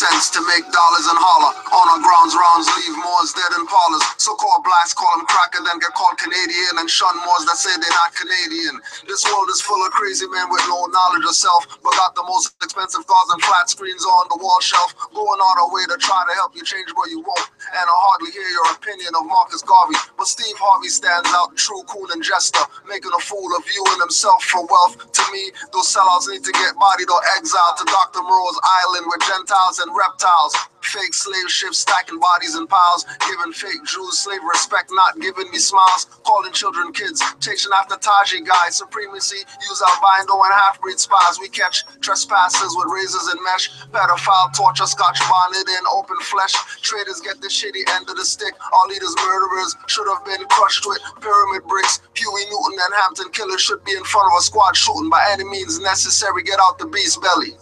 sense to make dollars and holler. On our grounds, rounds leave Moors dead in parlors. So-called blacks call them cracker, then get called Canadian, and shun Moors that say they're not Canadian. This world is full of crazy men with no knowledge of self, but got the most expensive cars and flat screens on the wall shelf. Going all the way to try to help you change what you won't. And I hardly hear your opinion of Marcus Garvey, but Steve Harvey stands out, true, cool, and jester, making a fool of you and himself for wealth. To me, those sellouts need to get bodied or exiled to Dr. Moreau's island with Gentiles and reptiles. Fake slave ships stacking bodies in piles, giving fake Jews slave respect, not giving me smiles, calling children kids, chasing after Taji guys, supremacy, use albino and half-breed spies. We catch trespassers with razors and mesh, pedophile, torture, scotch bonnet in open flesh. Traitors get the shitty end of the stick. Our leaders murderers should have been crushed with pyramid bricks. Huey Newton and Hampton killers should be in front of a squad shooting by any means necessary. Get out the beast belly.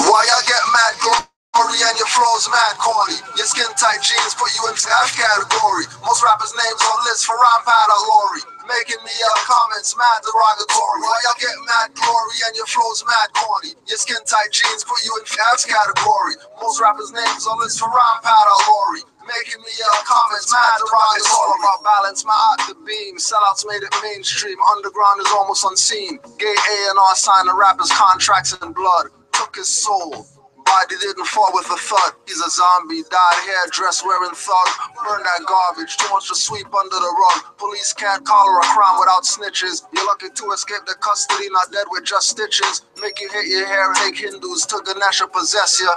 Why y'all get mad glory and your flows mad corny? Your skin tight jeans put you into F category. Most rappers' names on lists for rhyme pad or lorry. Making me comments mad derogatory. Why y'all get mad glory and your flows mad corny? Your skin tight jeans put you in F category. Most rappers' names on lists for rhyme pad or lorry. Making me comments mad derogatory. It's all about balance, my art the beam. Sellouts made it mainstream. Underground is almost unseen. Gay A&R signed the rappers' contracts in blood. Took his soul. Body didn't fall with a thud. He's a zombie, dyed hair, dress wearing thug. Burn that garbage, too much to sweep under the rug. Police can't collar a crime without snitches. You're lucky to escape the custody, not dead with just stitches. Make you hit your hair and make Hindus to Ganesha possess ya.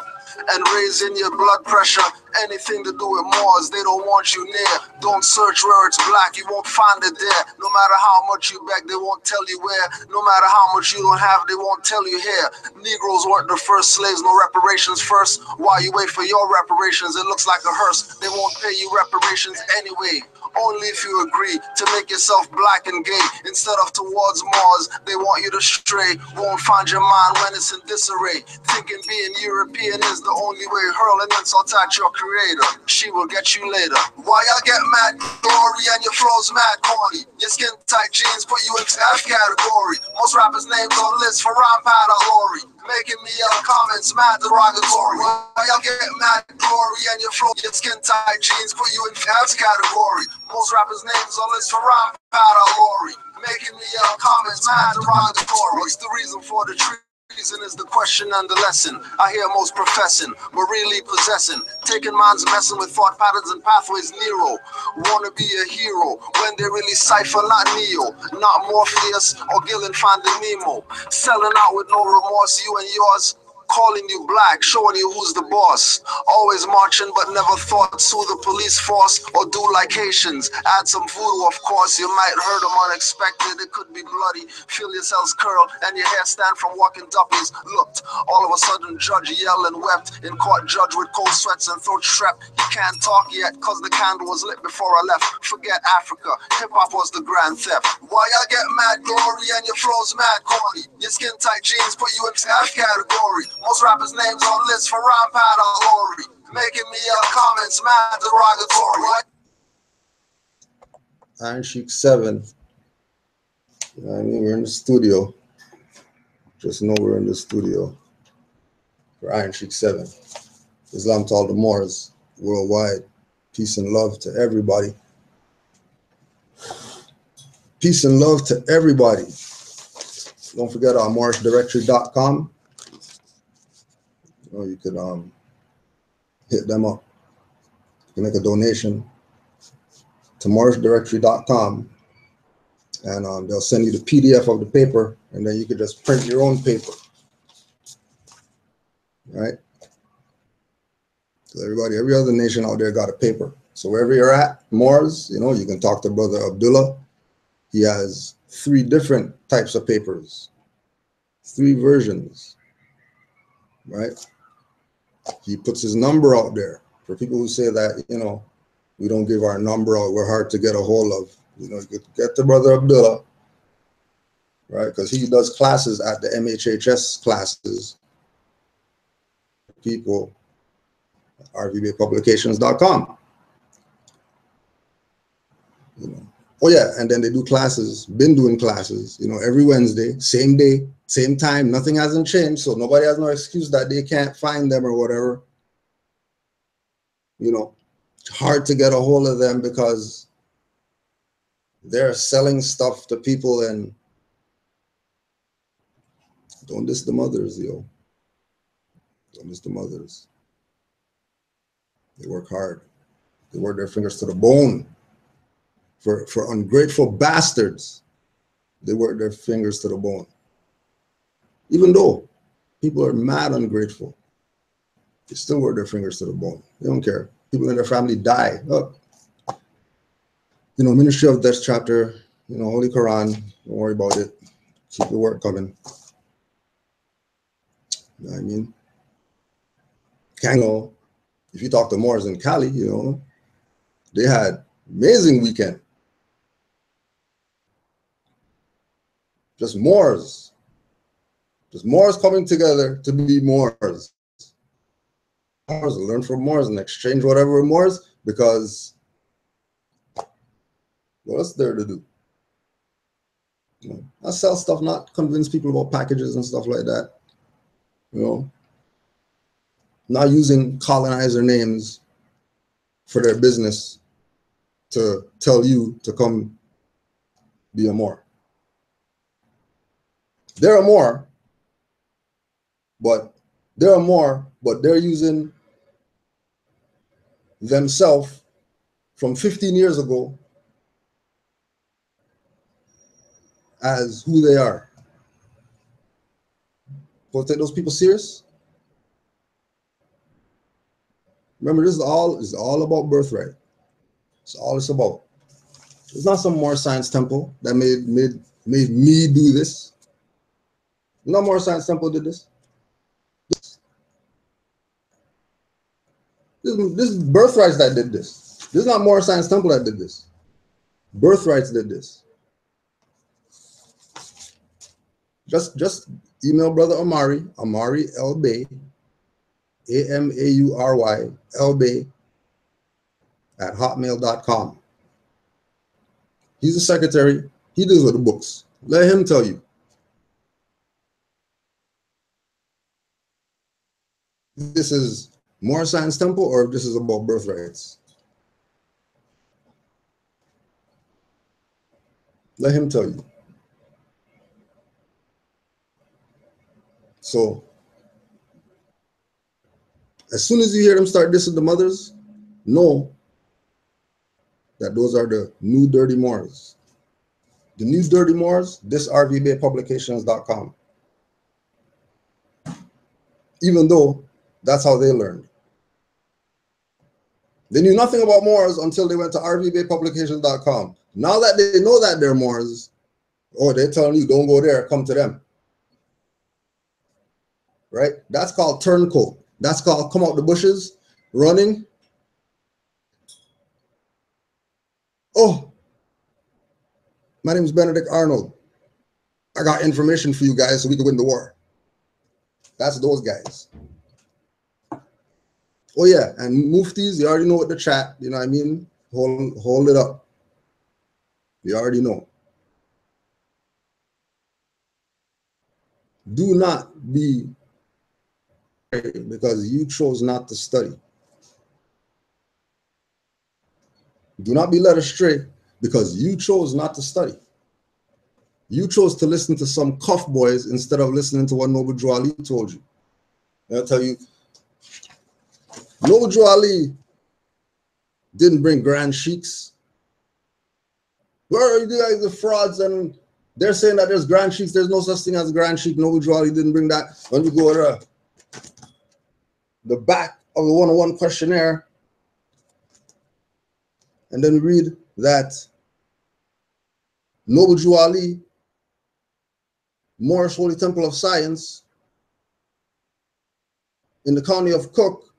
And raising your blood pressure. Anything to do with Moors, they don't want you near. Don't search where it's black, you won't find it there. No matter how much you beg, they won't tell you where. No matter how much you don't have, they won't tell you here. Negroes weren't the first slaves, no reparations first. While you wait for your reparations, it looks like a hearse. They won't pay you reparations anyway. Only if you agree to make yourself black and gay. Instead of towards Moors, they want you to stray. Won't find your mind when it's in disarray. Thinking being European is the only way. Hurling insults at your creator. She will get you later. Why y'all get mad glory and your flows mad corny? Your skin tight jeans put you into F category. Most rappers' names on lists for rhyme pad or lorry. Making me comments mad derogatory. Why y'all get mad glory and your flow? Your skin tight jeans put you in F category. Most rappers' names on lists for rhyme pad or lorry. Making me comments mad derogatory. What's the reason for the treason is the question and the lesson. I hear most professing, but really possessing. Taking minds messing with thought patterns and pathways. Nero wanna be a hero when they really cipher, not Neo, not Morpheus or Gillen finding Nemo. Selling out with no remorse, you and yours. Calling you black, showing you who's the boss. Always marching, but never thought sue the police force or do like Haitians. Add some voodoo, of course. You might hurt them unexpected. It could be bloody. Feel your cells curl and your hair stand from walking duppies. Looked, all of a sudden, judge yelled and wept. In court, judge with cold sweats and throat strep. He can't talk yet, cause the candle was lit before I left. Forget Africa, hip-hop was the grand theft. Why y'all get mad glory and your flows mad corny? Your skin tight jeans put you into F category. Most rappers' names on lists for rhyme pad or lorry. Making me comments mad derogatory. Iron Sheik 7. You know what I mean? We're in the studio. Just know we're in the studio for Iron Sheik 7. Islam to all the Moors worldwide. Peace and love to everybody. Peace and love to everybody. Don't forget our MoorishDirectory.com. You could hit them up. You can make a donation to MoorishDirectory.com, and they'll send you the PDF of the paper, and then you could just print your own paper. Right? So everybody, every other nation out there got a paper. So wherever you're at, Moors, you know, you can talk to Brother Abdullah. He has 3 different types of papers, 3 versions, right? He puts his number out there for people who say that, you know, we don't give our number out, we're hard to get a hold of. You know, you could get to Brother Abdullah, right? Because he does classes at the MHHS classes. People, rvbpublications.com. You know, Oh yeah, and then they do classes, been doing classes, you know, every Wednesday, same day, same time, nothing hasn't changed, so nobody has no excuse that they can't find them or whatever. You know, it's hard to get a hold of them because they're selling stuff to people. And don't diss the mothers, yo. Don't diss the mothers. They work hard. They work their fingers to the bone. For ungrateful bastards, they work their fingers to the bone. Even though people are mad ungrateful, they still work their fingers to the bone. They don't care. People in their family die. Oh, you know, Ministry of Death chapter, you know, Holy Quran, don't worry about it. Keep the work coming. You know what I mean? Kango, if you talk to Moors in Cali, you know, they had amazing weekend. Just Moors coming together to be Moors. Moors, learn from Moors and exchange whatever Moors, because what's there to do? You know, I sell stuff, not convince people about packages and stuff like that. You know, not using colonizer names for their business to tell you to come be a Moor. They're a Moor, but they're using themselves from 15 years ago as who they are. Will take those people serious? Remember, this is all about birthright. It's all it's about. It's not some more science temple that made me do this. No more science temple did this. This is birthrights that did this. This is not more science temple that did this. Birthrights did this. Just email Brother Amari L Bay, AMAURY L Bay at hotmail.com. He's the secretary. He deals with the books. Let him tell you. This is more science temple or if this is about birthrights. Let him tell you. So as soon as you hear them start dissing the mothers, know that those are the new dirty Moors. The new dirty Moors, this rvbaypublications.com. Even though that's how they learned. They knew nothing about Moors until they went to rvbaypublications.com. Now that they know that they're Moors, oh, they're telling you don't go there, come to them. Right? That's called turncoat. That's called come out the bushes, running. Oh, my name is Benedict Arnold. I got information for you guys so we can win the war. That's those guys. Oh yeah, and muftis, you already know what the chat, you know what I mean? Hold it up. You already know. Do not be because you chose not to study. Do not be led astray because you chose not to study. You chose to listen to some cuff boys instead of listening to what Noble Drew Ali told you. And I'll tell you, Noble Drew Ali didn't bring grand sheiks. Where are you guys, the frauds? And they're saying that there's grand sheiks. There's no such thing as grand sheik. Noble Drew Ali didn't bring that. When you go to the back of the 101 questionnaire, and then read that Noble Drew Ali, Moorish Holy Temple of Science, in the county of Cook,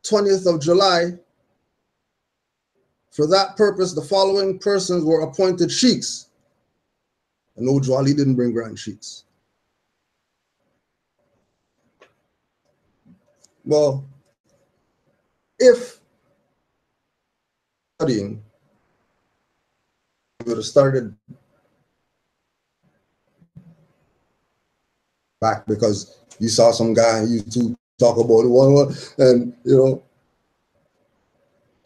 20th of July. For that purpose, the following persons were appointed sheiks. And Noble Drew Ali didn't bring grand sheiks. Well, if studying would have started back because you saw some guy on YouTube talk about it one, and you know,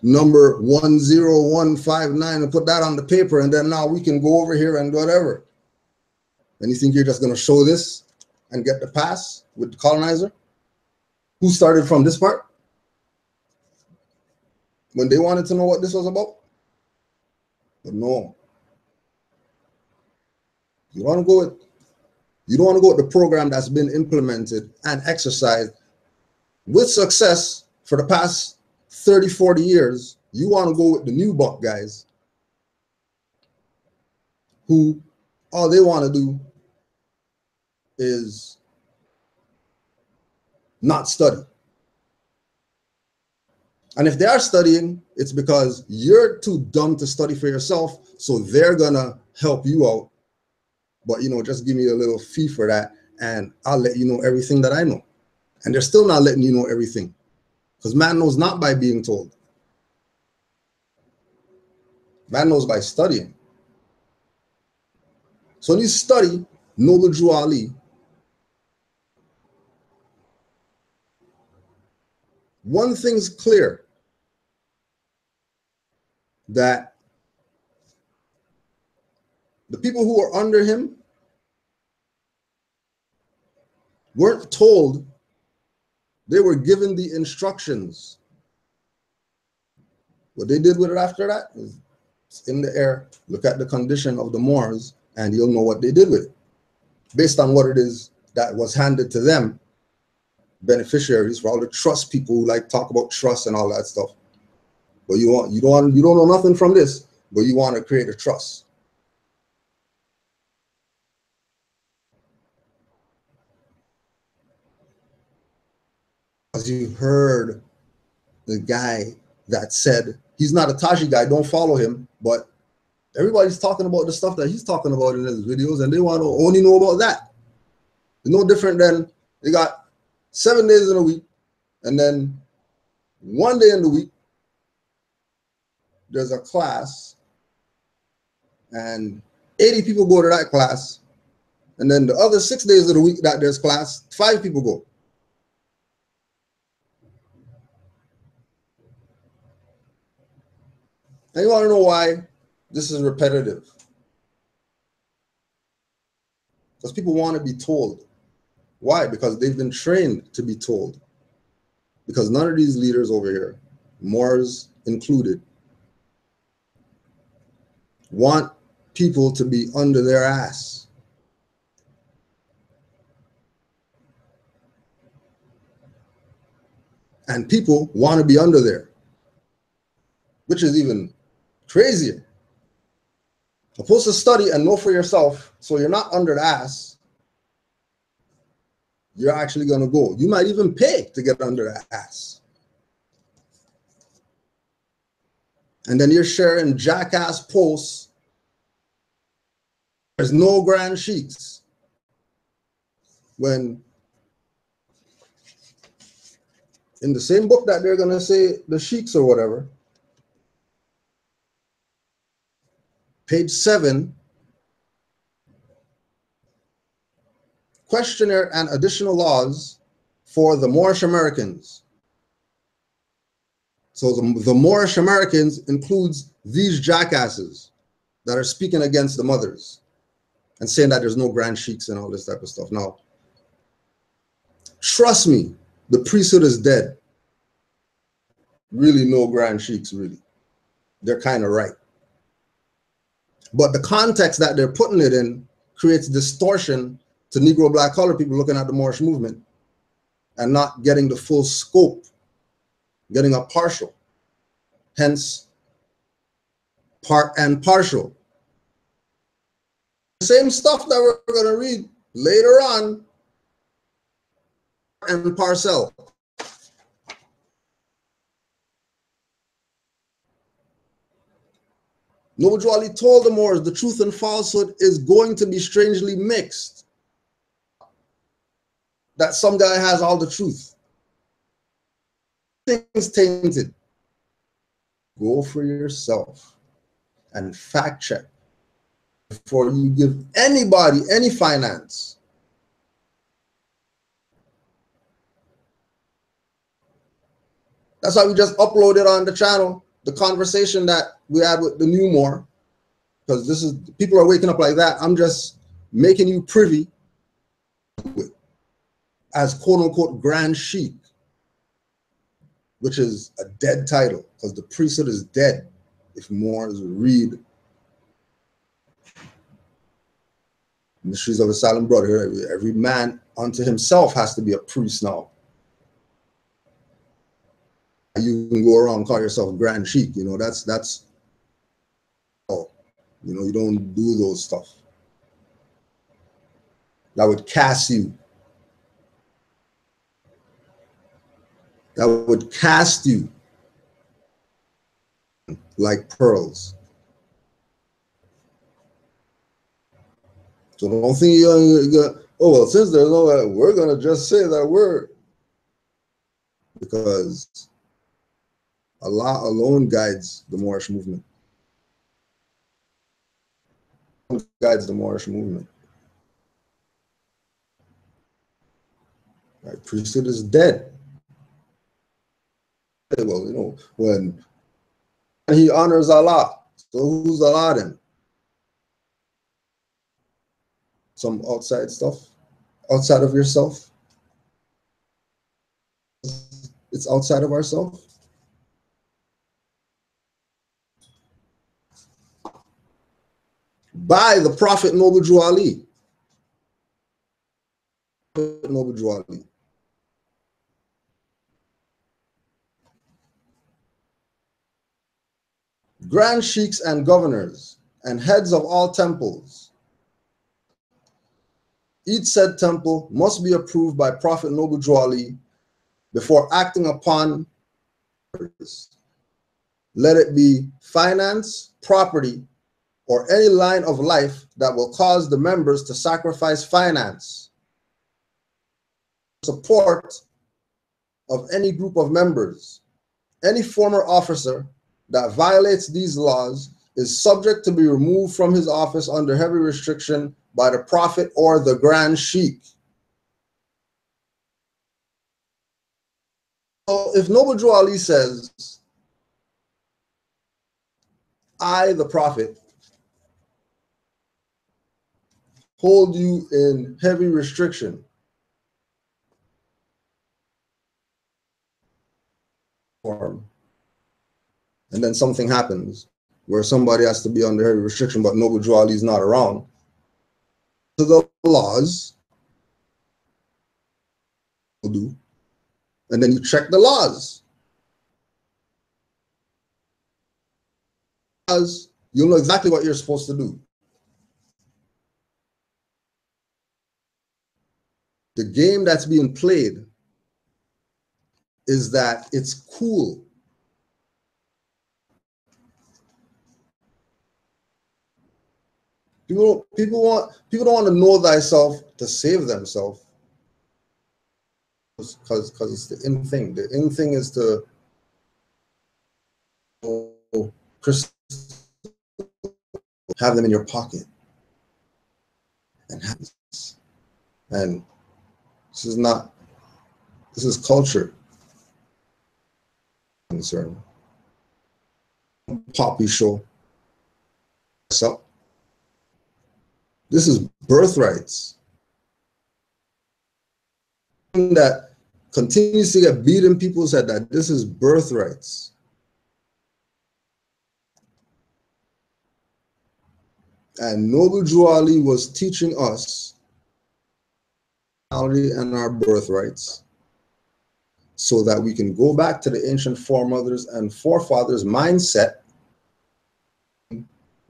number 10159 and put that on the paper, and then now we can go over here and whatever. And you think you're just going to show this and get the pass with the colonizer? Who started from this part? When they wanted to know what this was about? But no. You want to go with, you don't want to go with the program that's been implemented and exercised with success for the past 30, 40 years. You want to go with the new buck guys who all they want to do is not study. And if they are studying, it's because you're too dumb to study for yourself, so they're gonna help you out. But you know, just give me a little fee for that, and I'll let you know everything that I know. And they're still not letting you know everything, because man knows not by being told. Man knows by studying. So when you study Noble Drew Ali, one thing's clear, that the people who are under him weren't told, they were given the instructions. What they did with it after that is it's in the air. Look at the condition of the Moors and you'll know what they did with it, based on what it is that was handed to them, beneficiaries, for all the trust people who like talk about trust and all that stuff. But you don't know nothing from this, but you want to create a trust. As you heard the guy that said he's not a Taji guy, don't follow him, but everybody's talking about the stuff that he's talking about in his videos, and they want to only know about that. It's no different than they got 7 days in a week, and then 1 day in the week there's a class, and 80 people go to that class, and then the other 6 days of the week that there's class, 5 people go. And you want to know why this is repetitive? Because people want to be told. Why? Because they've been trained to be told. Because none of these leaders over here, Moors included, want people to be under their ass. And people want to be under there, which is even crazier. Supposed to study and know for yourself, so you're not under the ass. You're actually going to go. You might even pay to get under that ass. And then you're sharing jackass posts. There's no grand sheiks. When in the same book that they're going to say the sheiks or whatever, page 7, questionnaire and additional laws for the Moorish Americans. So the Moorish Americans includes these jackasses that are speaking against the mothers and saying that there's no grand sheiks and all this type of stuff. Now, trust me, the priesthood is dead. Really no grand sheiks, really. They're kind of right. But the context that they're putting it in creates distortion to Negro black colored people looking at the Moorish movement and not getting the full scope, getting a partial. Hence, part and partial. The same stuff that we're going to read later on, and parcel. Noble Drew Ali told the Moors the truth and falsehood is going to be strangely mixed. That some guy has all the truth. Things tainted. Go for yourself and fact check before you give anybody any finance. That's why we just uploaded on the channel the conversation that we had with the new more, because this is, people are waking up like that. I'm just making you privy to it as quote unquote grand sheik, which is a dead title because the priesthood is dead. If Moors read Mysteries of a Silent Brotherhood, every man unto himself has to be a priest now. You can go around and call yourself grand sheik, you know, that's oh, you know, you don't do those stuff. That would cast you. That would cast you like pearls. So don't think you're oh, well, since there's no, we're going to just say that word. Because Allah alone guides the Moorish movement. Guides the Moorish movement. Right? Priesthood is dead. Well, you know, when he honors Allah, so who's Allah then? Some outside stuff, outside of yourself. It's outside of ourselves. By the Prophet Noble Drew Ali. Noble Drew Ali. Grand sheiks and governors and heads of all temples. Each said temple must be approved by Prophet Noble Drew Ali before acting upon this. Let it be finance, property, or any line of life that will cause the members to sacrifice finance, support of any group of members. Any former officer that violates these laws is subject to be removed from his office under heavy restriction by the Prophet or the Grand Sheik. So if Noble Drew Ali says, I, the Prophet, hold you in heavy restriction, and then something happens where somebody has to be under heavy restriction, but Noble Drew Ali is not around, to the laws will do, and then you check the laws. Because you'll know exactly what you're supposed to do. The game that's being played is that it's cool. People don't want to know thyself to save themselves, because it's the in thing. The in thing is to have them in your pocket and have this. And this is not. This is culture concern. Poppy show. So this is birthrights that continues to get beaten. People said that this is birthrights. And Noble Drew Ali was teaching us and our birthrights so that we can go back to the ancient foremothers and forefathers mindset.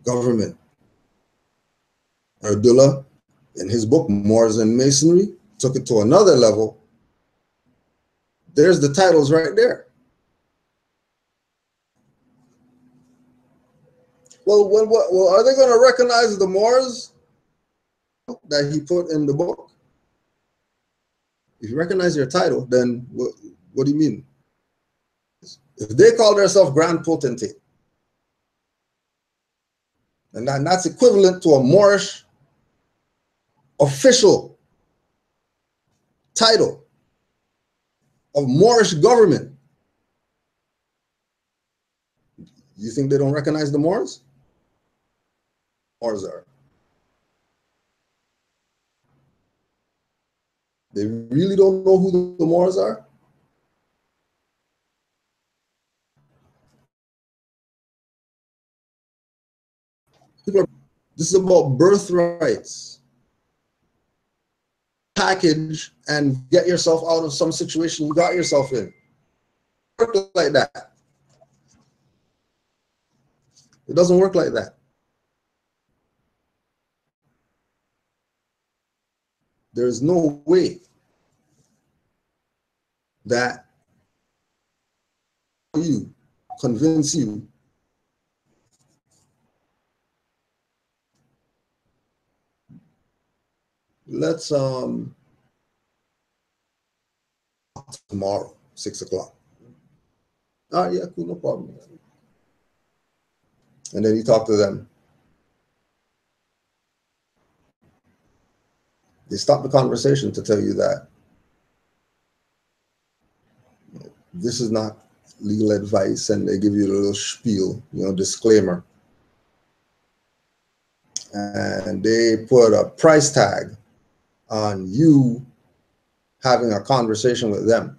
Government. Abdullah, in his book Moors and Masonry, took it to another level. There's the titles right there. Well, are they going to recognize the Moors that he put in the book? If you recognize your title, then what do you mean? If they call themselves Grand Potentate, And that's equivalent to a Moorish official title of Moorish government. You think they don't recognize the Moors? Moors are. They really don't know who the Moors are? This is about birthrights. Package and get yourself out of some situation you got yourself in. Work like that. It doesn't work like that. There is no way that you convince you let's tomorrow 6 o'clock. All right, yeah, cool, no problem. And then you talk to them. They stop the conversation to tell you that this is not legal advice, and they give you a little spiel, disclaimer. And they put a price tag on you having a conversation with them.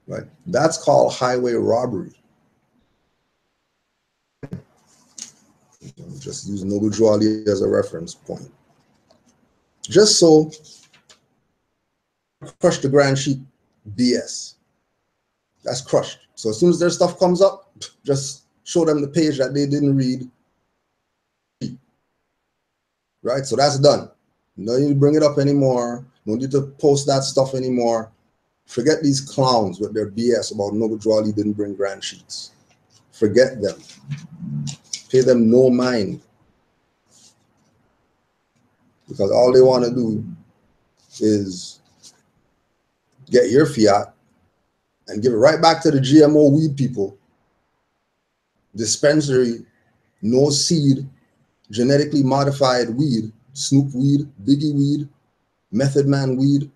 Right? That's called highway robbery. Just use Noble Jewelry as a reference point. Just so crush the grand sheet BS. That's crushed. So as soon as their stuff comes up, just show them the page that they didn't read. Right? So that's done. No need to bring it up anymore. No need to post that stuff anymore. Forget these clowns with their BS about Noble Jewelry didn't bring grand sheets. Forget them. Pay them no mind. Because all they want to do is get your fiat and give it right back to the GMO weed people. Dispensary, no seed, genetically modified weed, Snoop weed, Biggie weed, Method Man weed.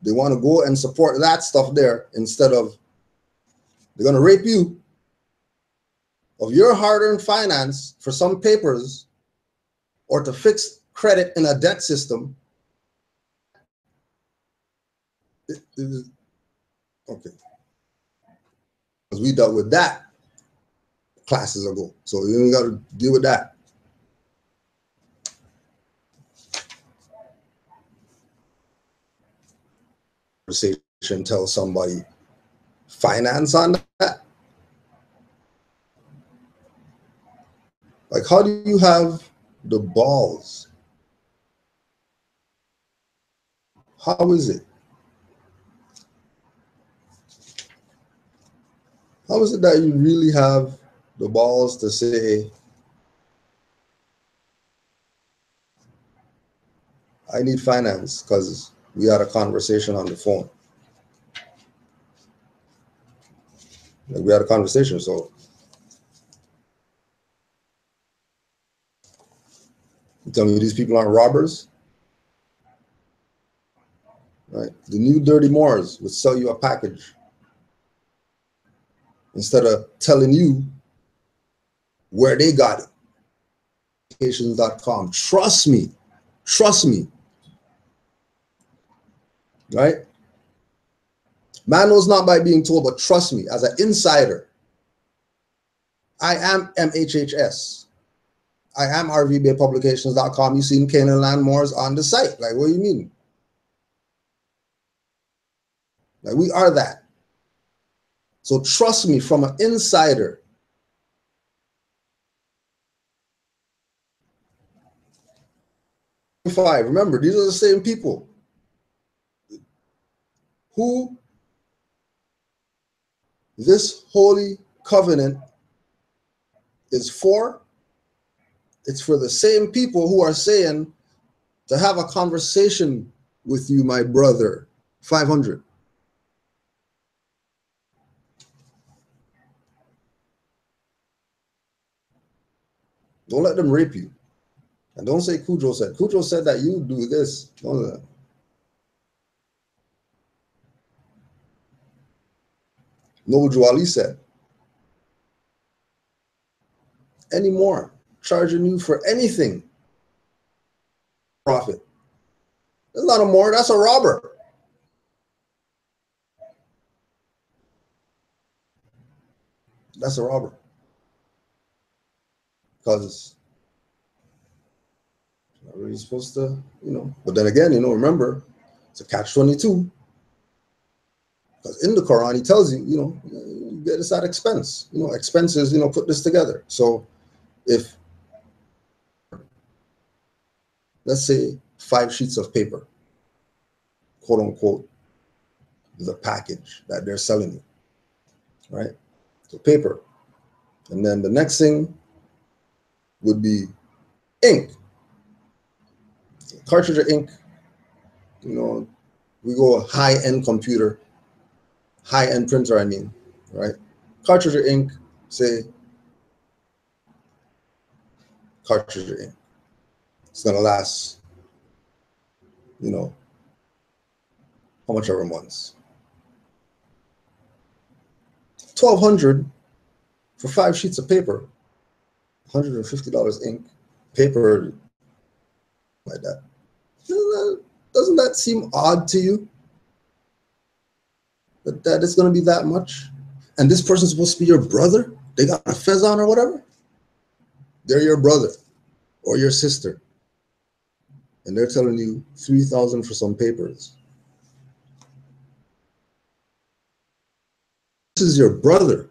They want to go and support that stuff there instead of they're going to rape you of your hard-earned finance for some papers or to fix credit in a debt system. Okay. Because we dealt with that classes ago. So you got to deal with that. Conversation, tell somebody finance on that. Like, how do you have the balls? How is it? How is it that you really have the balls to say, I need finance because we had a conversation on the phone? Like, we had a conversation, so you tell me these people aren't robbers? Right? The new Dirty Moors would sell you a package instead of telling you where they got it. Applications.com. Trust me. Trust me. Right? Man knows not by being told, but trust me, as an insider, I am MHHS. I am RVBpublications.com. You've seen Canaanland Moors on the site. Like, what do you mean? Like, we are that. So trust me, from an insider. Remember, these are the same people who this holy covenant is for. It's for the same people who are saying to have a conversation with you, my brother. 500. Don't let them rape you. And don't say Cujo said. Cujo said that you do this. Don't Noble Ali said, anymore, charging you for anything. Profit. That's not a more, that's a robber. That's a robber. Because you're not really supposed to, But then again, remember, it's a catch-22. Because in the Quran, he tells you, you get this at expense. Expenses, put this together. So if, let's say, 5 sheets of paper, quote unquote, the package that they're selling you, right? So paper. And then the next thing would be ink. Cartridge of ink, we go high-end computer, high-end printer, I mean, right? Cartridge of ink, say, cartridge of ink. It's gonna last, how much ever months. 1,200 for 5 sheets of paper, $150 ink, paper, like that. Doesn't that seem odd to you? That it's going to be that much? And this person's supposed to be your brother? They got a fez on or whatever? They're your brother or your sister. And they're telling you $3,000 for some papers. This is your brother.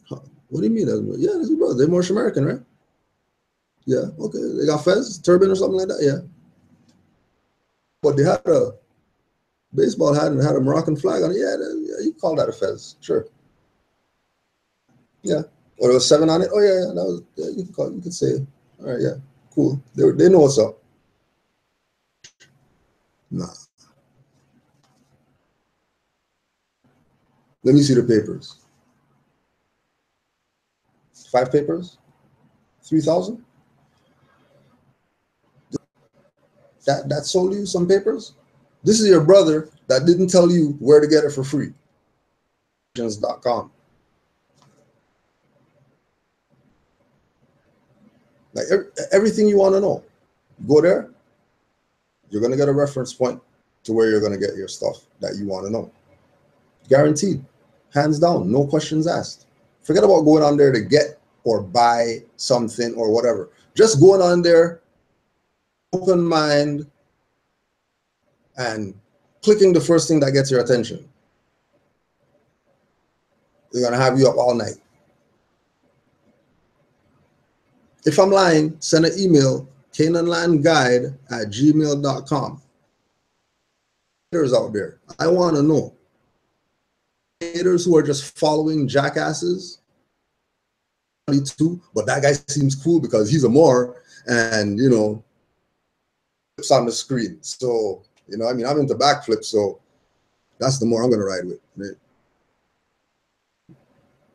Huh. What do you mean? Yeah, this is your brother. They're Moorish American, right? Yeah, okay. They got fez, turban or something like that? Yeah. But they had a baseball hat and had a Moroccan flag on it. Yeah, you call that a fez, sure. Yeah. Or there was 7 on it. Oh yeah, that was. Yeah, you could say it. All right, yeah, cool. They know what's up. Nah. Let me see the papers. 5 papers, 3,000. That sold you some papers. This is your brother that didn't tell you where to get it for free. .com. Like everything you want to know, go there. You're gonna get a reference point to where you're gonna get your stuff that you want to know. Guaranteed, hands down, no questions asked. Forget about going on there to get or buy something or whatever. Just going on there, open mind, and clicking the first thing that gets your attention. They're gonna have you up all night. If I'm lying, send an email, canaanlandguide@gmail.com. Haters out there, I want to know. Haters who are just following jackasses, too, but that guy seems cool because he's a Moor and, flips on the screen. So, I'm into backflips, so that's the Moor I'm going to ride with. Right?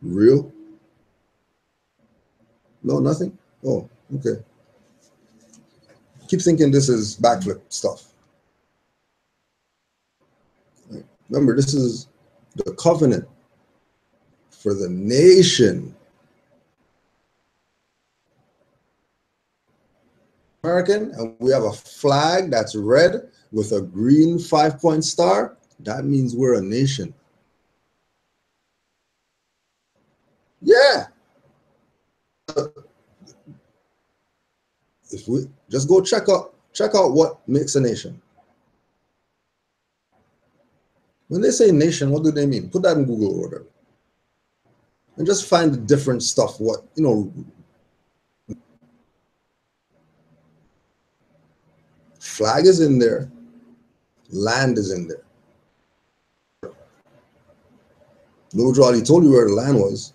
Real? No, nothing? Oh, okay. Keep thinking this is backflip stuff. Right. Remember, this is the covenant for the nation. American, and we have a flag that's red with a green 5-point star. That means we're a nation. Yeah. If we just go check out what makes a nation. When they say nation, what do they mean? Put that in Google or whatever. And just find the different stuff, flag is in there, land is in there. Notary told you where the land was.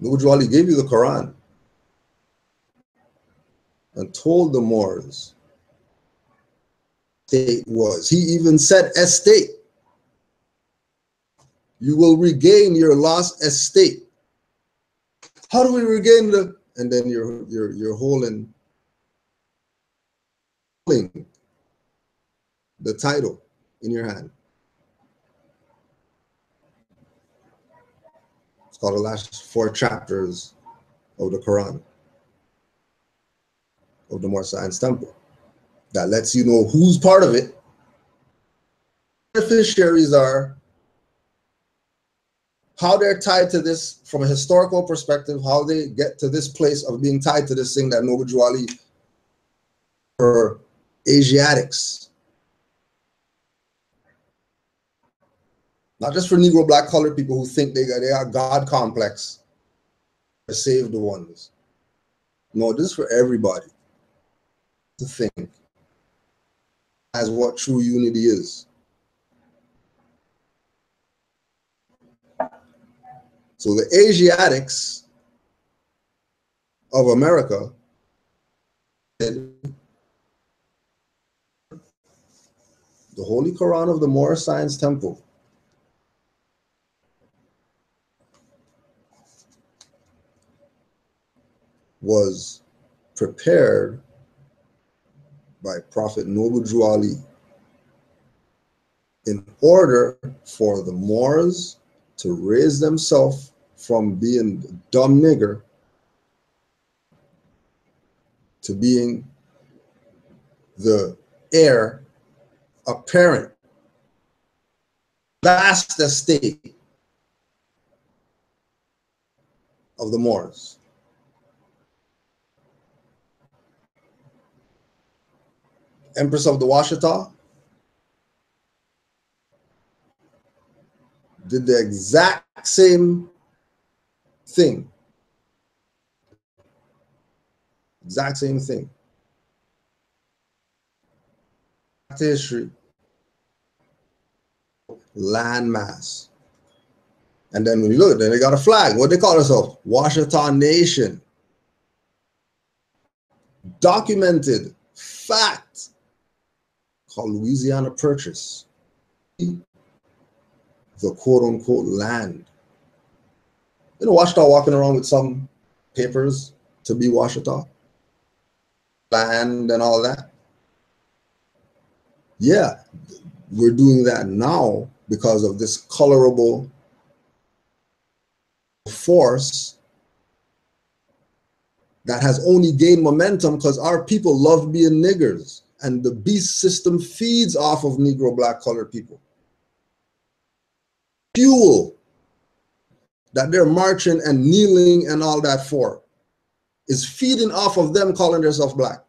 Notary gave you the Quran and told the Moors state was. He even said estate. You will regain your lost estate. How do we regain the? And then you're holding the title in your hand. It's called the last 4 chapters of the Quran, of the Moor Science Temple. That lets you know who's part of it. Beneficiaries are, how they're tied to this from a historical perspective, how they get to this place of being tied to this thing that Noble Juali or Asiatics. Not just for Negro, black, colored people who think they are God complex, to save the ones. No, this is for everybody to think as what true unity is. So the Asiatics of America said, the Holy Quran of the Moor Science Temple was prepared by Prophet Noble Juali in order for the Moors to raise themselves from being dumb nigger to being the heir apparent, vast estate of the Moors. Empress of the Washita did the exact same thing. Exact same thing. History, landmass. And then when you look at it, they got a flag. What they call themselves? Washita Nation. Documented fact called Louisiana Purchase. The quote-unquote land. You know, Washita walking around with some papers to be Washita, land and all that. Yeah, we're doing that now because of this colorable force that has only gained momentum because our people love being niggers, and the beast system feeds off of Negro, black, colored people. Fuel that they're marching and kneeling and all that for is feeding off of them calling themselves black.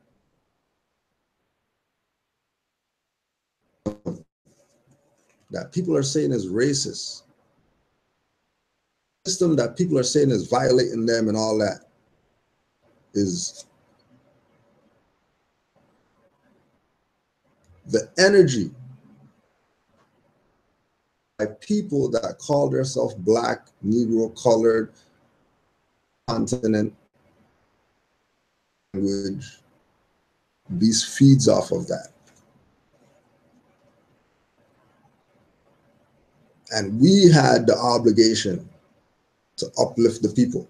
That people are saying is racist. System that people are saying is violating them and all that is the energy by people that call themselves black, Negro, colored, continent, language. Beast feeds off of that. And we had the obligation to uplift the people.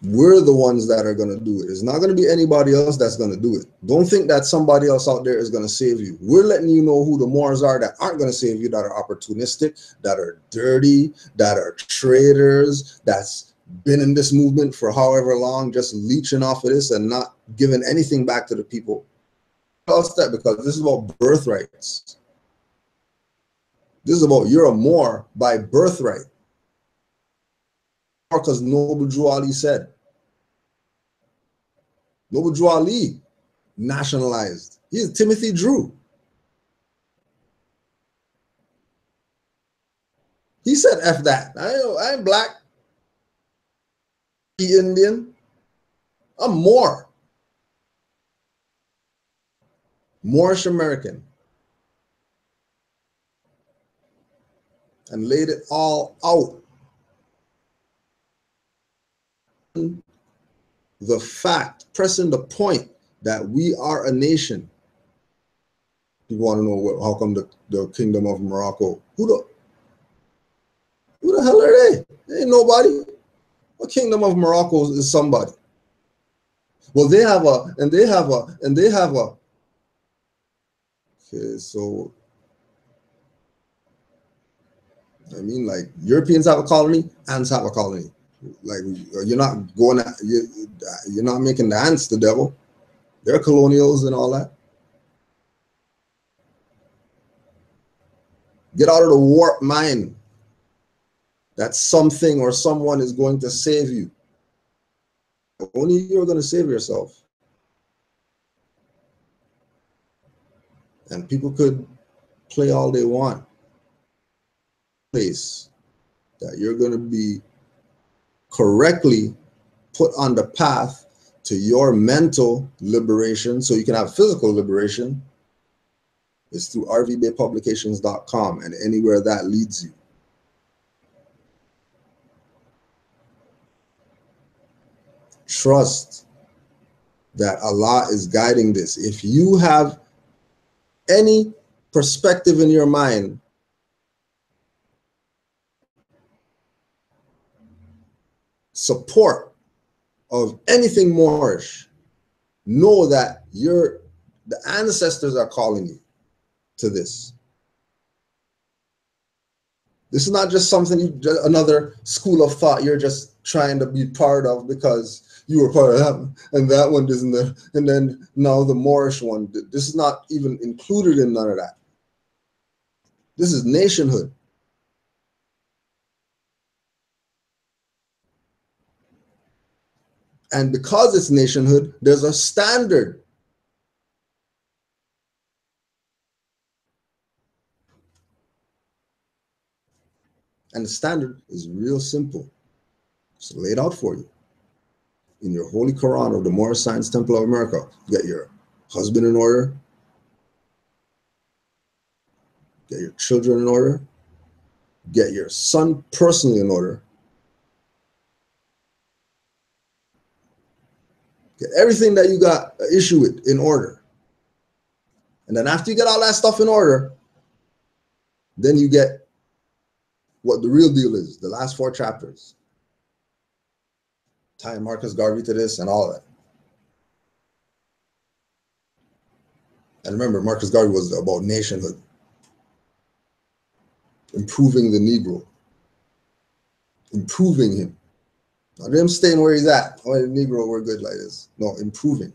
We're the ones that are going to do it. It's not going to be anybody else that's going to do it. Don't think that somebody else out there is going to save you. We're letting you know who the Moors are that aren't going to save you, that are opportunistic, that are dirty, that are traitors, that's been in this movement for however long, just leeching off of this and not giving anything back to the people. Because this is about birthrights. This is about you're a Moor by birthright. Because Noble Juali said. Noble Juali nationalized. He's Timothy Drew. He said, F that. I ain't black. He Indian. I'm Moor. Moorish American. And laid it all out. The fact, pressing the point that we are a nation. You want to know how come the Kingdom of Morocco? Who the hell are they? They ain't nobody. What kingdom of Morocco is somebody? Well, they have a, and they have a, and they have a. Okay, so I mean, like Europeans have a colony, ants have a colony. Like you're not going, you're not making the ants the devil. They're colonials and all that. Get out of the warped mind that something or someone is going to save you. Only you're going to save yourself. And people could play all they want. Place that you're going to be correctly put on the path to your mental liberation so you can have physical liberation is through rvbaypublications.com and anywhere that leads you. Trust that Allah is guiding this. If you have any perspective in your mind support of anything Moorish, know that the ancestors are calling you to this. This is not just something another school of thought you're just trying to be part of because you were part of that, and that one isn't there, and then now the Moorish one. This is not even included in none of that. This is nationhood. And because it's nationhood, there's a standard. And the standard is real simple. It's laid out for you. In your Holy Quran of the Moorish Science Temple of America, get your husband in order, get your children in order, get your son personally in order, get everything that you got an issue with in order. And then after you get all that stuff in order, then you get what the real deal is, the last 4 chapters. Tying Marcus Garvey to this and all that. And remember, Marcus Garvey was about nationhood. Improving the Negro. Improving him. Not him staying where he's at. Oh, the Negro, we're good like this. No, improving.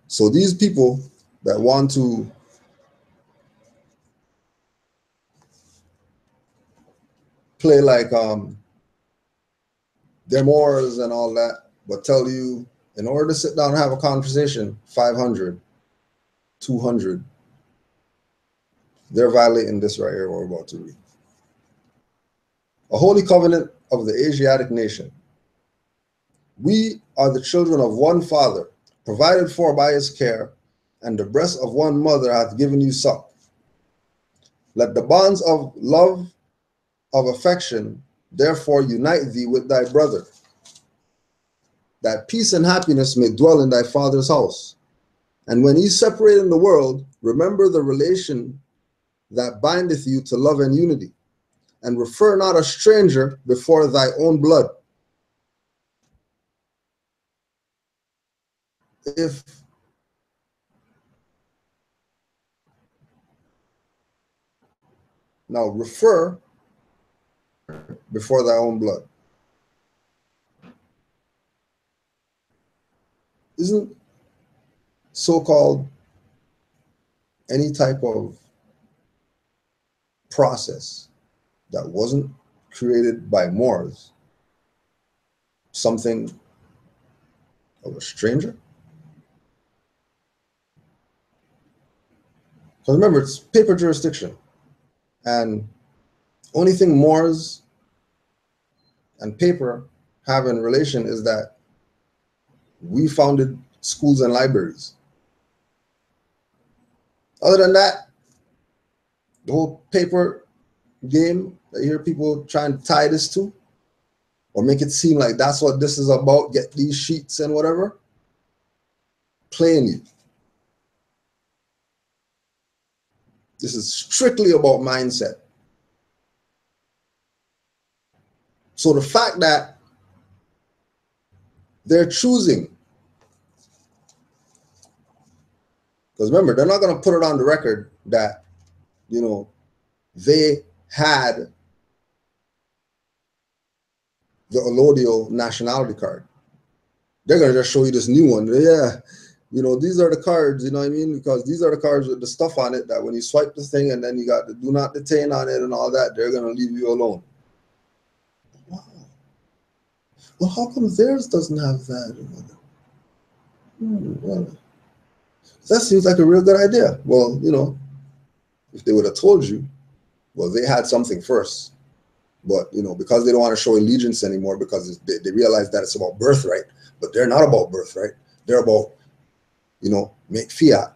So these people that want to play like they're Moors and all that, but tell you in order to sit down and have a conversation, 500, 200, they're violating this right here we're about to read. A holy covenant of the Asiatic nation. We are the children of one father, provided for by his care, and the breast of one mother hath given you suck. Let the bonds of love, of affection, therefore unite thee with thy brother, that peace and happiness may dwell in thy father's house. And when ye separate in the world, remember the relation that bindeth you to love and unity, and refer not a stranger before thy own blood. If now refer before thy own blood. Isn't so-called any type of process that wasn't created by Moors something of a stranger? So remember, it's paper jurisdiction. And only thing Moors and paper have in relation is that we founded schools and libraries. Other than that, the whole paper game that you hear people trying to tie this to, or make it seem like that's what this is about, get these sheets and whatever, playing you. This is strictly about mindset. So the fact that they're choosing, because remember, they're not going to put it on the record that, you know, they had the allodial nationality card. They're going to just show you this new one. Yeah, you know, these are the cards, you know what I mean? Because these are the cards with the stuff on it that when you swipe the thing and then you got the do not detain on it and all that, they're going to leave you alone. Wow. Well, how come theirs doesn't have that? Well, that seems like a real good idea. Well, you know, if they would have told you, well, they had something first. But, you know, because they don't want to show allegiance anymore because they realize that it's about birthright. But they're not about birthright. They're about, you know, make fiat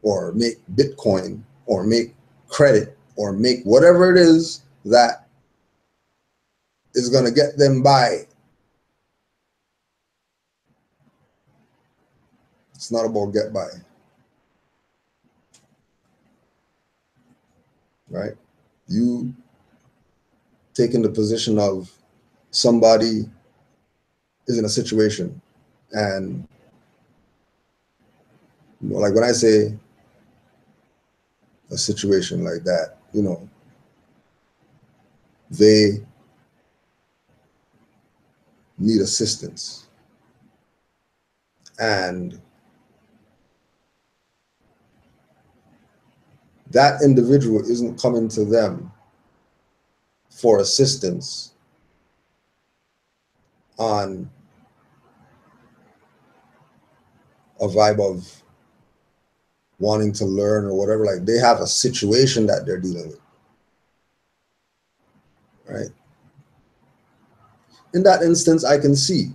or make Bitcoin or make credit or make whatever it is that is going to get them by. It's not about get by. Right? You taking the position of somebody is in a situation, and you know, like when I say a situation like that, you know, they need assistance, and that individual isn't coming to them for assistance on a vibe of wanting to learn or whatever. Like, they have a situation that they're dealing with, right? In that instance, I can see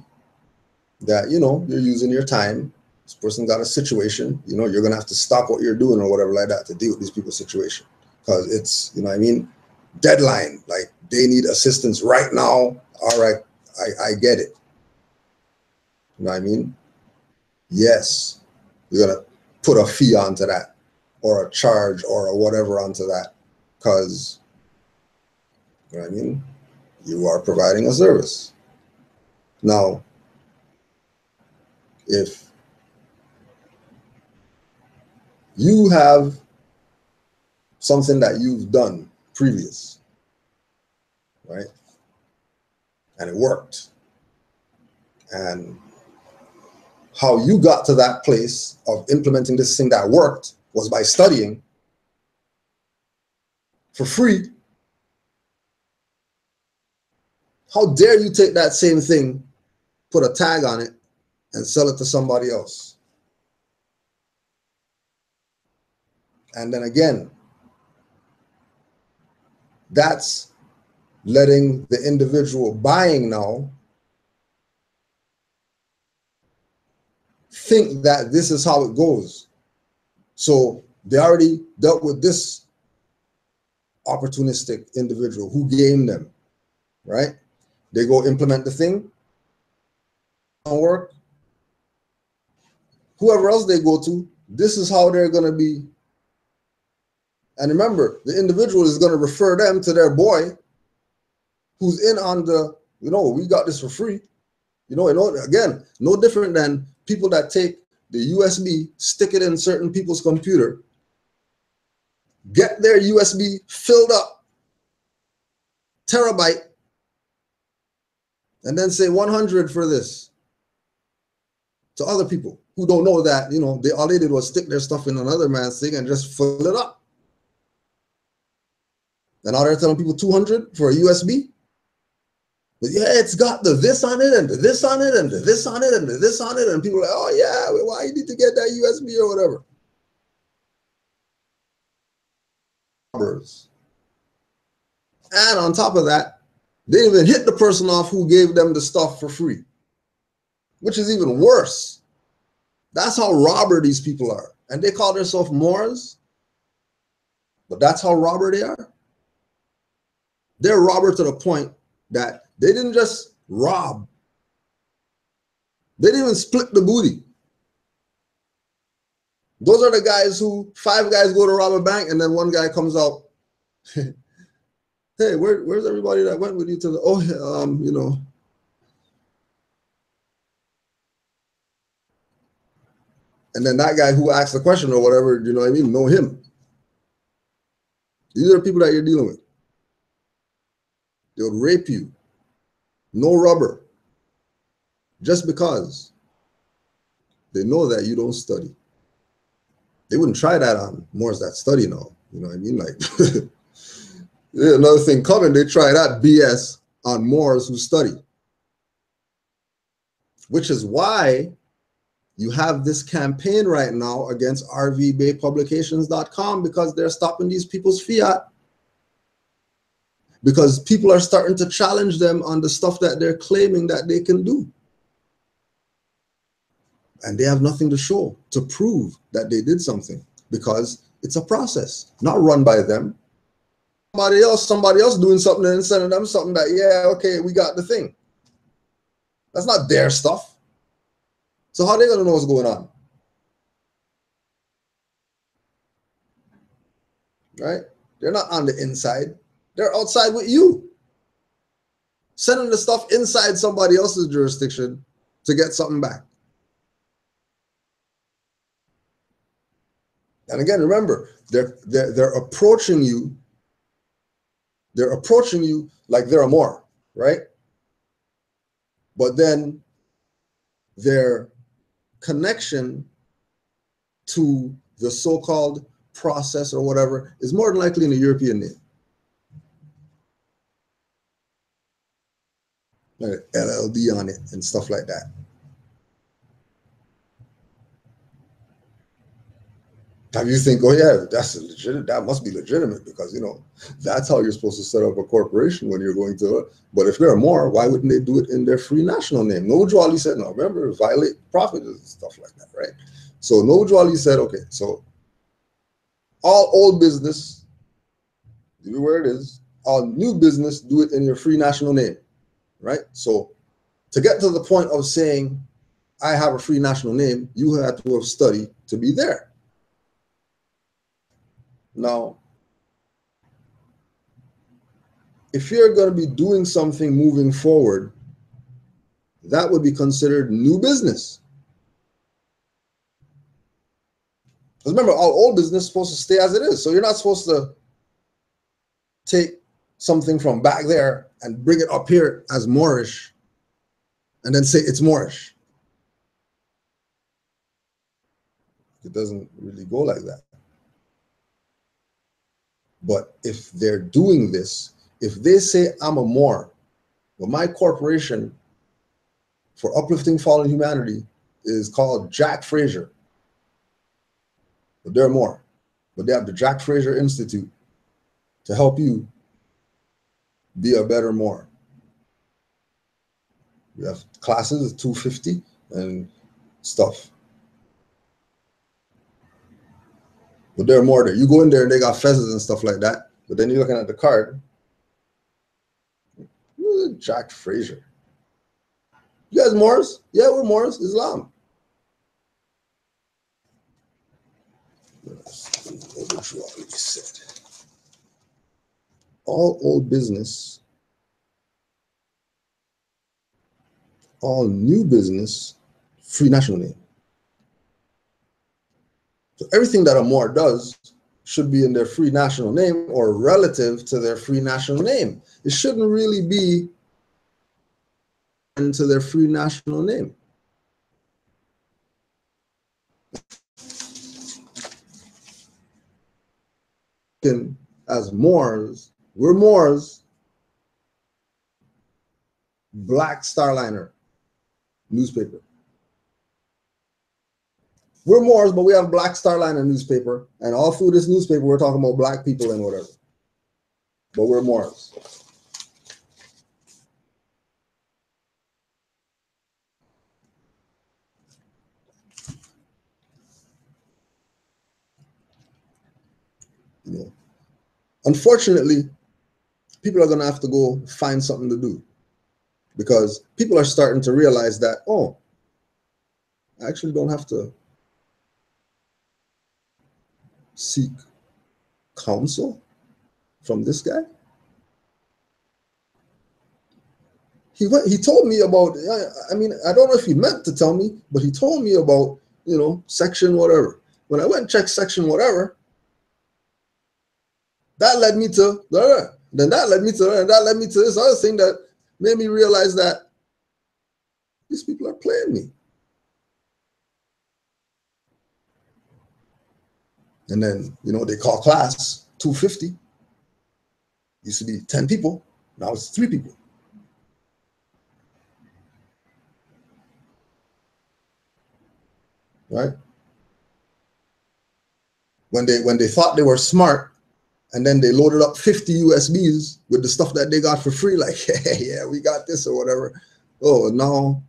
that, you know, you're using your time. This person got a situation, you know, you're going to have to stop what you're doing or whatever like that to deal with these people's situation. Because it's, you know what I mean, deadline, like they need assistance right now. All right, I get it. You know what I mean? Yes, you're going to put a fee onto that or a charge or a whatever onto that because, you know what I mean, you are providing a service. Now, if you have something that you've done previous, right, and it worked, and how you got to that place of implementing this thing that worked was by studying for free, how dare you take that same thing, put a tag on it, and sell it to somebody else? And then again, that's letting the individual buying now think that this is how it goes. So they already dealt with this opportunistic individual who gamed them, right? They go implement the thing, don't work. Whoever else they go to, this is how they're going to be. And remember, the individual is going to refer them to their boy who's in on the, you know, we got this for free. You know, again, no different than people that take the USB, stick it in certain people's computer, get their USB filled up, terabyte, and then say 100 for this to other people who don't know that, you know, all they did was stick their stuff in another man's thing and just fill it up. And now they're telling people 200 for a USB. But yeah, it's got the this on it and the this on it and the this on it and the this on it. And people are like, oh yeah, why you need to get that USB or whatever. And on top of that, they even hit the person off who gave them the stuff for free, which is even worse. That's how robber these people are. And they call themselves Moors, but that's how robber they are. They're robber to the point that they didn't just rob. They didn't even split the booty. Those are the guys who 5 guys go to rob a bank and then one guy comes out. Hey, where's everybody that went with you to the, oh, you know. And then that guy who asked the question or whatever, you know what I mean, know him. These are the people that you're dealing with. They'll rape you. No rubber. Just because they know that you don't study. They wouldn't try that on Moors that study now. You know what I mean? Like, yeah, another thing coming, they try that BS on Moors who study. Which is why you have this campaign right now against rvbaypublications.com, because they're stopping these people's fiat. Because people are starting to challenge them on the stuff that they're claiming that they can do. And they have nothing to show to prove that they did something, because it's a process, not run by them. Somebody else doing something and sending them something that, yeah, okay, we got the thing. That's not their stuff. So how are they going to know what's going on? Right? They're not on the inside. They're outside with you. Sending the stuff inside somebody else's jurisdiction to get something back. And again, remember, they're approaching you. They're approaching you like they're a Moor, right? But then their connection to the so-called process or whatever is more than likely in a European name. Like LLD on it and stuff like that. Have you think, oh yeah, that's legitimate, that must be legitimate, because you know that's how you're supposed to set up a corporation when you're going to. But if there are more, why wouldn't they do it in their free national name? No Jwali said no. Remember, violate profit and stuff like that, right? So no Jwali said, okay, so all old business, do it where it is. All new business, do it in your free national name, right? So to get to the point of saying I have a free national name, you had to have studied to be there. Now, if you're going to be doing something moving forward, that would be considered new business. Because remember, all old business is supposed to stay as it is. So you're not supposed to take something from back there and bring it up here as Moorish and then say it's Moorish. It doesn't really go like that. But if they're doing this, if they say I'm a Moor, but my corporation for uplifting fallen humanity is called Jack Fraser, but there are more. But they have the Jack Fraser Institute to help you be a better Moor. We have classes, $250 and stuff. But there are more there. You go in there and they got fezzes and stuff like that. But then you're looking at the card. Jack Fraser. You guys Moors? Yeah, we're Moors. Islam. All old business, all new business, free national name. So everything that a Moor does should be in their free national name or relative to their free national name. It shouldn't really be into their free national name. As Moors, we're Moors. Black Starliner newspaper. We're Moors, but we have Black Starliner newspaper, and all through this newspaper we're talking about black people and whatever. But we're Moors. You know, unfortunately, people are going to have to go find something to do, because people are starting to realize that, oh, I actually don't have to seek counsel from this guy? He told me about, I mean, I don't know if he meant to tell me, but he told me about, you know, section whatever. When I went and checked section whatever, that led me to, then that led me to, and that led me to this other thing that made me realize that these people are playing me. And then, you know, they call class 250. Used to be 10 people. Now it's 3 people. Right? When they thought they were smart, and then they loaded up 50 USBs with the stuff that they got for free, like, hey, yeah, we got this or whatever. Oh, now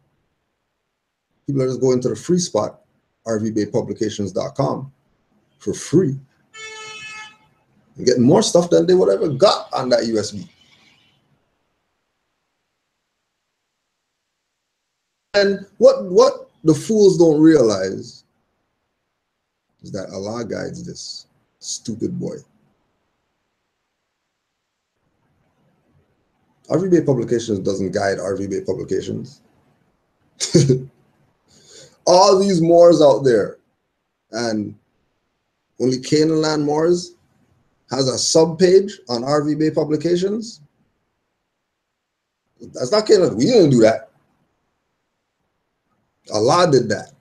people are just going to the free spot, rvbaypublications.com, for free and getting more stuff than they would ever got on that USB. And what the fools don't realize is that Allah guides this stupid boy. RV Bay Publications doesn't guide RV Bay Publications. All these Moors out there, and only Canaanland Moors has a sub-page on RV Bay Publications. That's not Canaanland. We didn't do that. Allah did that.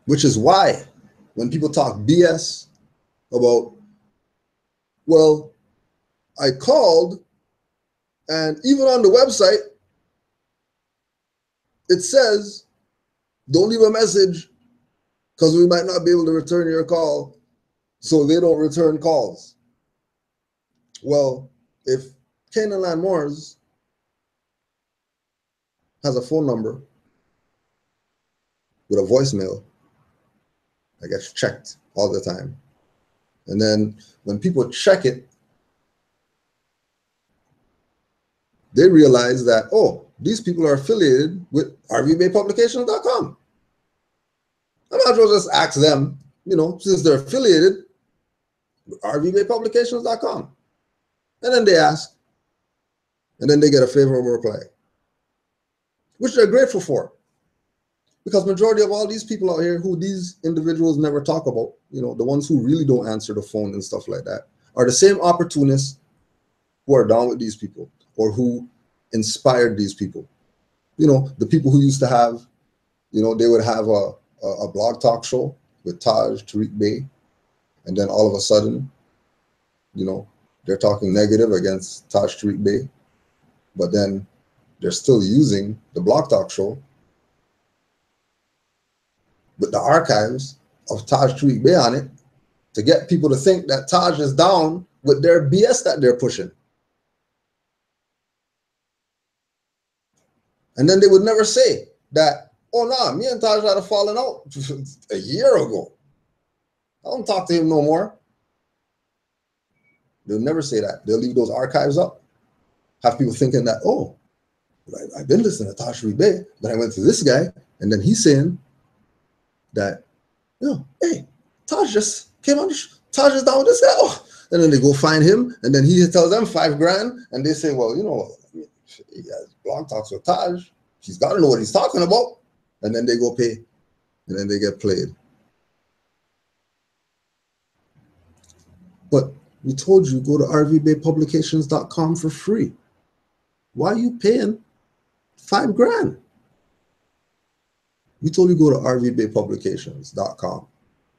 Which is why when people talk BS about, well, I called, and even on the website, it says, don't leave a message because we might not be able to return your call, so they don't return calls. Well, if Canaanland Moors has a phone number with a voicemail that gets checked all the time, and then when people check it, they realize that, oh, these people are affiliated with rvbaypublications.com. I might as well just ask them, you know, since they're affiliated with rvbaypublications.com. And then they ask, and then they get a favorable reply, which they're grateful for. Because majority of all these people out here who these individuals never talk about, you know, the ones who really don't answer the phone and stuff like that, are the same opportunists who are down with these people or who inspired these people. You know, the people who used to have, you know, they would have a blog talk show with Taj Tariq Bey, and then all of a sudden, you know, they're talking negative against Taj Tariq Bey, but then they're still using the blog talk show with the archives of Taj Tariq Bey on it to get people to think that Taj is down with their BS that they're pushing. And then they would never say that, oh, nah, me and Taj had a falling out a year ago. I don't talk to him no more. They'll never say that. They'll leave those archives up. Have people thinking that, oh, I've been listening to Taj Tariq Bey, but I went to this guy, and then he's saying that, you know, hey, Taj just came on, Taj is down with this guy. Oh. And then they go find him, and then he tells them $5,000, and they say, well, you know, he has blog talks with Taj. He's got to know what he's talking about. And then they go pay, and then they get played. But we told you, go to rvbaypublications.com for free. Why are you paying $5,000? We told you go to rvbaypublications.com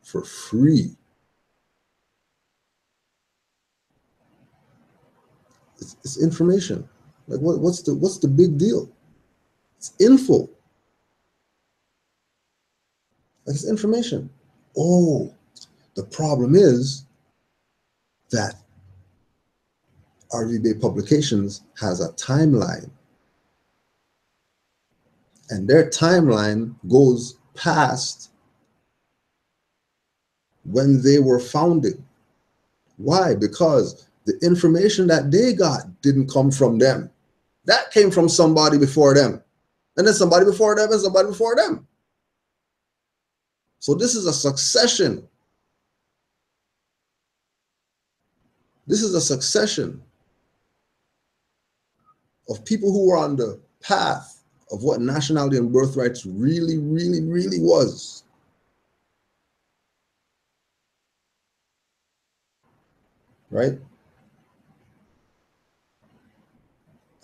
for free. It's information. Like what's the big deal? It's info. Like it's information. Oh, the problem is that RV Bay Publications has a timeline. And their timeline goes past when they were founded. Why? Because the information that they got didn't come from them. That came from somebody before them. And then somebody before them and somebody before them. So this is a succession. This is a succession of people who were on the path of what nationality and birthrights really, really, really was. Right?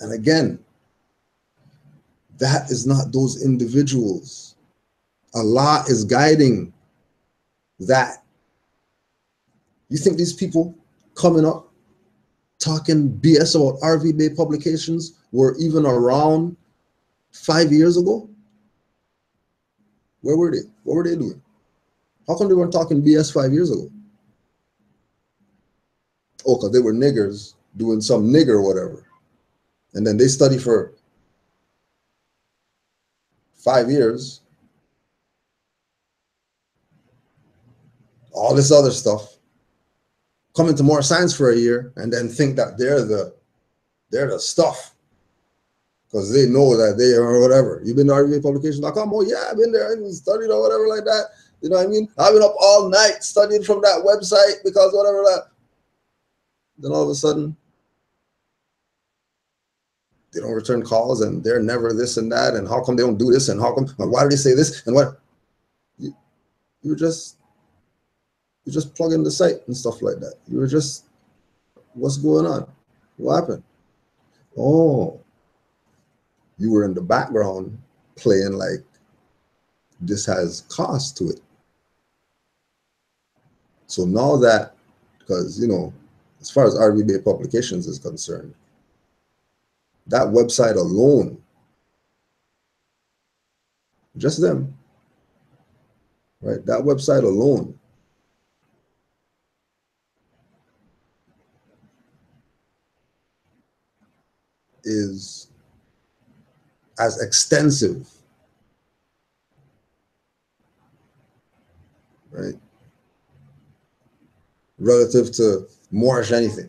And again, that is not those individuals. Allah is guiding that. You think these people coming up talking BS about RV Bay publications were even around 5 years ago? Where were they? What were they doing? How come they weren't talking BS 5 years ago? Oh, because they were niggers doing some nigger or whatever. And then they study for 5 years, all this other stuff, come into more science for a year, and then think that they're the stuff because they know that they are whatever. You've been to RVApublications.com? Oh yeah, I've been there and studied or whatever like that. You know what I mean? I've been up all night studying from that website because whatever that. Then all of a sudden, they don't return calls and they're never this and that. And how come they don't do this? And how come, and why do they say this? And what? You just plug in the site and stuff like that. You were just, what's going on? What happened? Oh, you were in the background playing like this has cost to it. So now that, because, you know, as far as RV Bay Publications is concerned, that website alone, just them, right? That website alone is as extensive, right, relative to Moorish anything.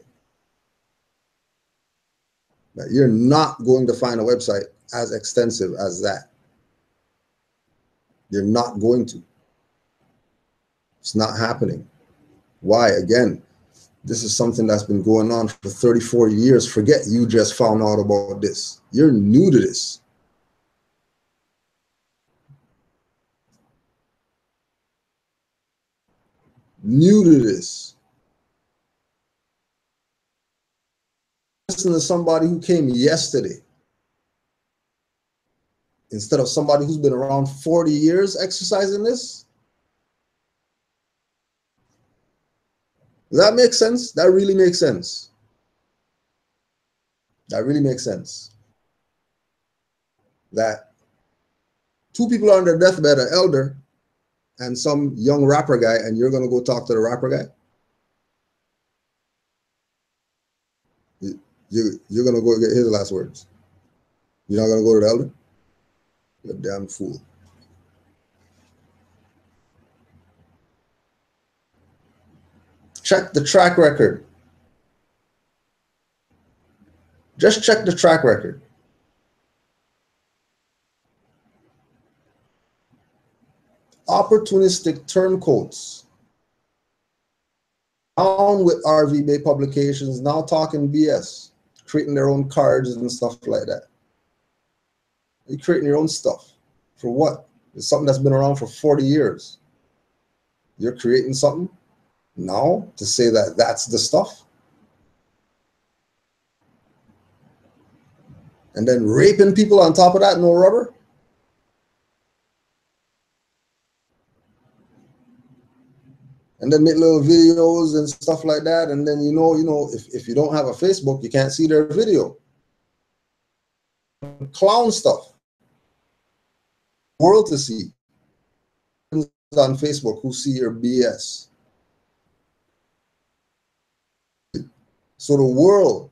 That you're not going to find a website as extensive as that. You're not going to. It's not happening. Why? Again, this is something that's been going on for 34 years. Forget you just found out about this. You're new to this. New to this. Listen to somebody who came yesterday instead of somebody who's been around 40 years exercising this. Does that make sense? That really makes sense. That really makes sense. That two people are on their deathbed, an elder and some young rapper guy, and you're going to go talk to the rapper guy? You're going to go get his last words. You're not going to go to the elder? You're a damn fool. Check the track record. Just check the track record. Opportunistic turncoats. Down with RV Bay Publications, now talking BS, creating their own cards and stuff like that. You're creating your own stuff. For what? It's something that's been around for 40 years. You're creating something now to say that that's the stuff? And then raping people on top of that, no rubber? And then make little videos and stuff like that. And then, you know, if you don't have a Facebook, you can't see their video. Clown stuff. World to see. On Facebook who see your BS. So the world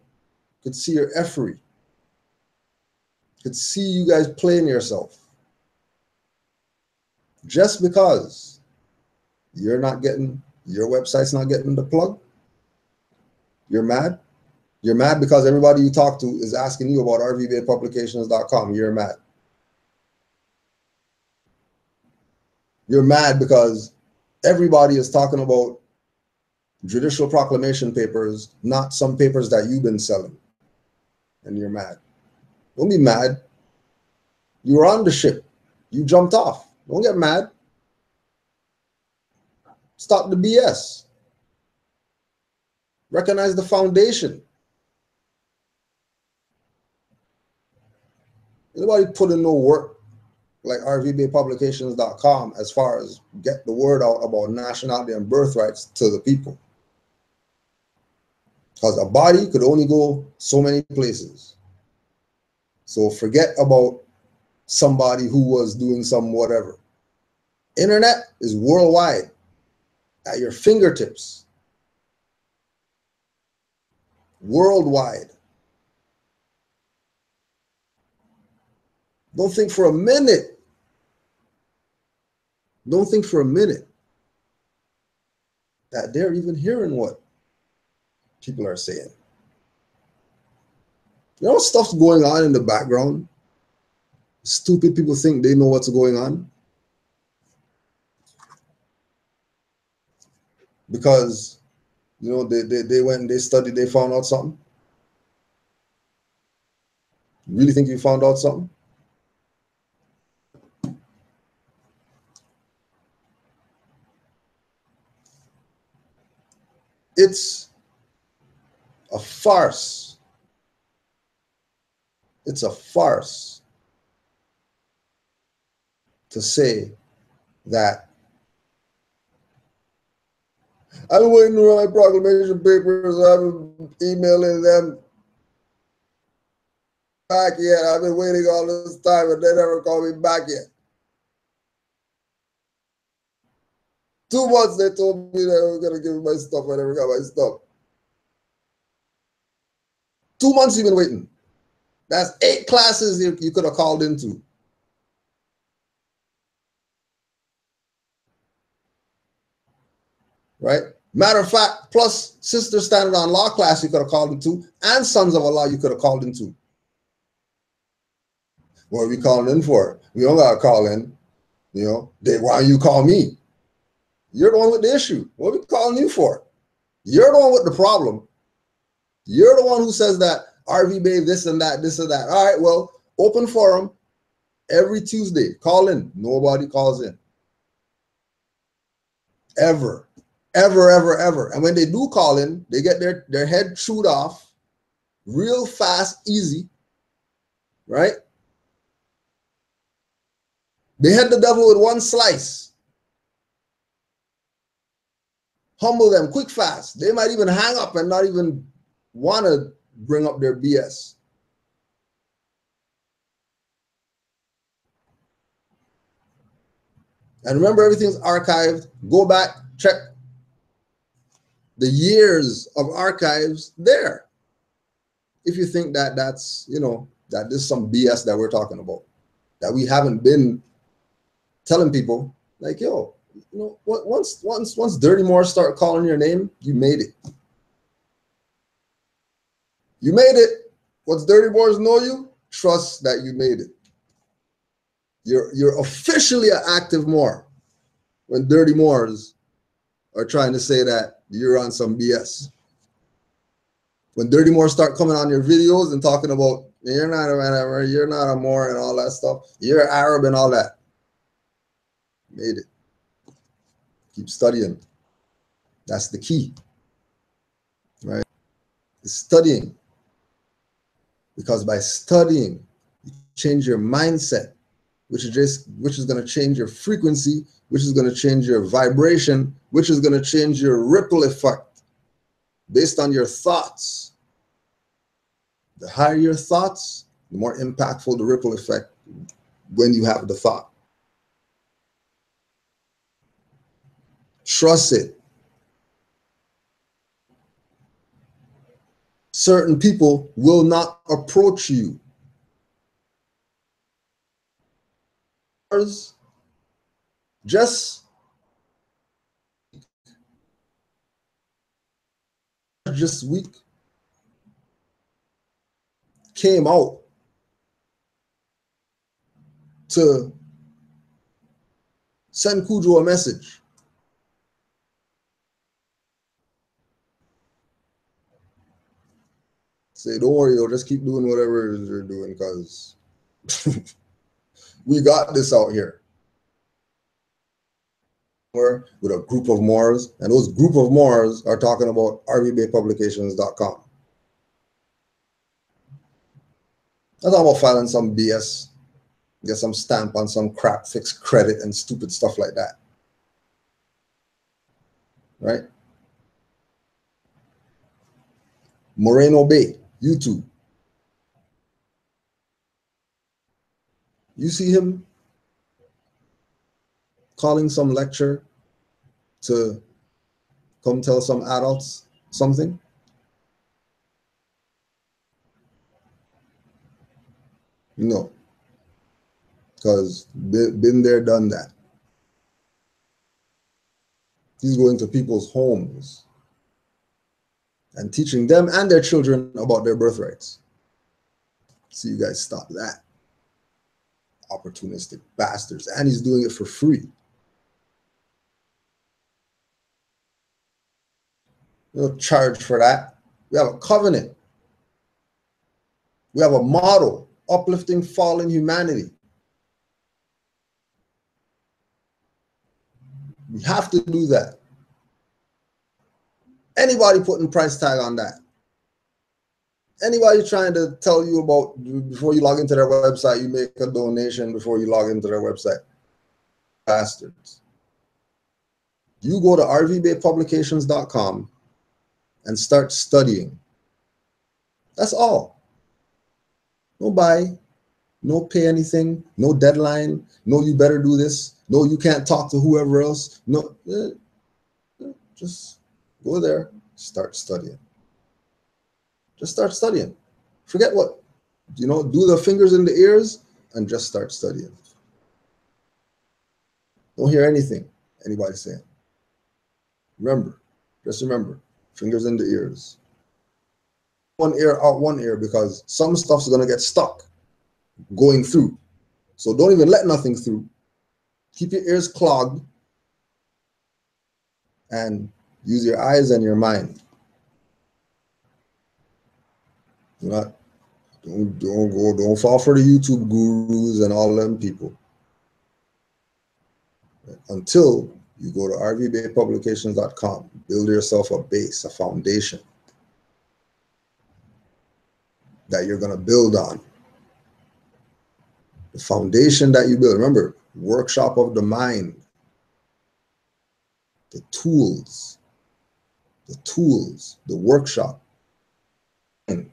could see your effery. Could see you guys playing yourself. Just because you're not getting, your website's not getting the plug, you're mad? You're mad because everybody you talk to is asking you about rvbaypublications.com. You're mad. You're mad because everybody is talking about judicial proclamation papers, not some papers that you've been selling. And you're mad. Don't be mad. You were on the ship. You jumped off. Don't get mad. Stop the BS. Recognize the foundation. Anybody put in no work like rvbaypublications.com as far as get the word out about nationality and birthrights to the people. Because a body could only go so many places. So forget about somebody who was doing some whatever. Internet is worldwide at your fingertips. Worldwide. Don't think for a minute. Don't think for a minute that they're even hearing what people are saying. You know, stuff's going on in the background. Stupid people think they know what's going on. Because, you know, they went and they studied, they found out something. You really think you found out something? It's a farce. It's a farce to say that I've been waiting for my proclamation papers. I've been emailing them back yet. I've been waiting all this time and they never called me back yet. 2 months they told me they were going to give me my stuff. I never got my stuff. 2 months you've been waiting. That's 8 classes you could have called into. Right? Matter of fact, plus Sister Standard on Law class you could have called into, and Sons of Allah you could have called into. What are we calling in for? We don't got to call in. You know, why you call me? You're the one with the issue. What are we calling you for? You're the one with the problem. You're the one who says that RV Bay, this and that, this and that. All right, well, open forum every Tuesday. Call in. Nobody calls in. Ever. Ever, ever, ever. And when they do call in, they get their head chewed off real fast, easy. Right? They hit the devil with one slice. Humble them quick, fast. They might even hang up and not even want to bring up their BS. And remember, everything's archived. Go back, check the years of archives there. If you think that that's, you know, that this is some BS that we're talking about, that we haven't been telling people, like, yo, you know, once Dirty Moore start calling your name, you made it. You made it. Once Dirty Moors know you, trust that you made it. You're officially an active Moor when Dirty Moors are trying to say that you're on some BS. When Dirty Moors start coming on your videos and talking about you're not a whatever, you're not a Moor and all that stuff, you're Arab and all that. Made it. Keep studying. That's the key. Right? It's studying. Because by studying, you change your mindset, which is going to change your frequency, which is going to change your vibration, which is going to change your ripple effect based on your thoughts. The higher your thoughts, the more impactful the ripple effect when you have the thought. Trust it. Certain people will not approach you. Just week came out to Send Cujo a message. Say, don't worry, yo, just keep doing whatever you're doing, because we got this out here. With a group of Moors, and those group of Moors are talking about rvbaypublications.com. I'm talking about filing some BS, get some stamp on some crap, fixed credit and stupid stuff like that. Right? Moreno Bay, YouTube. You see him calling some lecture to come tell some adults something? No. Because been there, done that. He's going to people's homes and teaching them and their children about their birthrights. See, you guys stop that. Opportunistic bastards. And he's doing it for free. No charge for that. We have a covenant. We have a model, uplifting fallen humanity. We have to do that. Anybody putting price tag on that? Anybody trying to tell you about, before you log into their website, you make a donation before you log into their website? Bastards. You go to rvbaypublications.com and start studying. That's all. No buy, no pay anything, no deadline, no you better do this, no you can't talk to whoever else, no, just go there, start studying. Just start studying. Forget what, do the fingers in the ears and just start studying. Don't hear anything anybody saying. Just remember, fingers in the ears. One ear out one ear, because some stuff's gonna get stuck going through. So don't even let nothing through. Keep your ears clogged and use your eyes and your mind. Don't fall for the YouTube gurus and all them people. Until you go to rvbaypublications.com, build yourself a base, a foundation that you're going to build on. The foundation that you build, remember, workshop of the mind, the tools, the workshop. And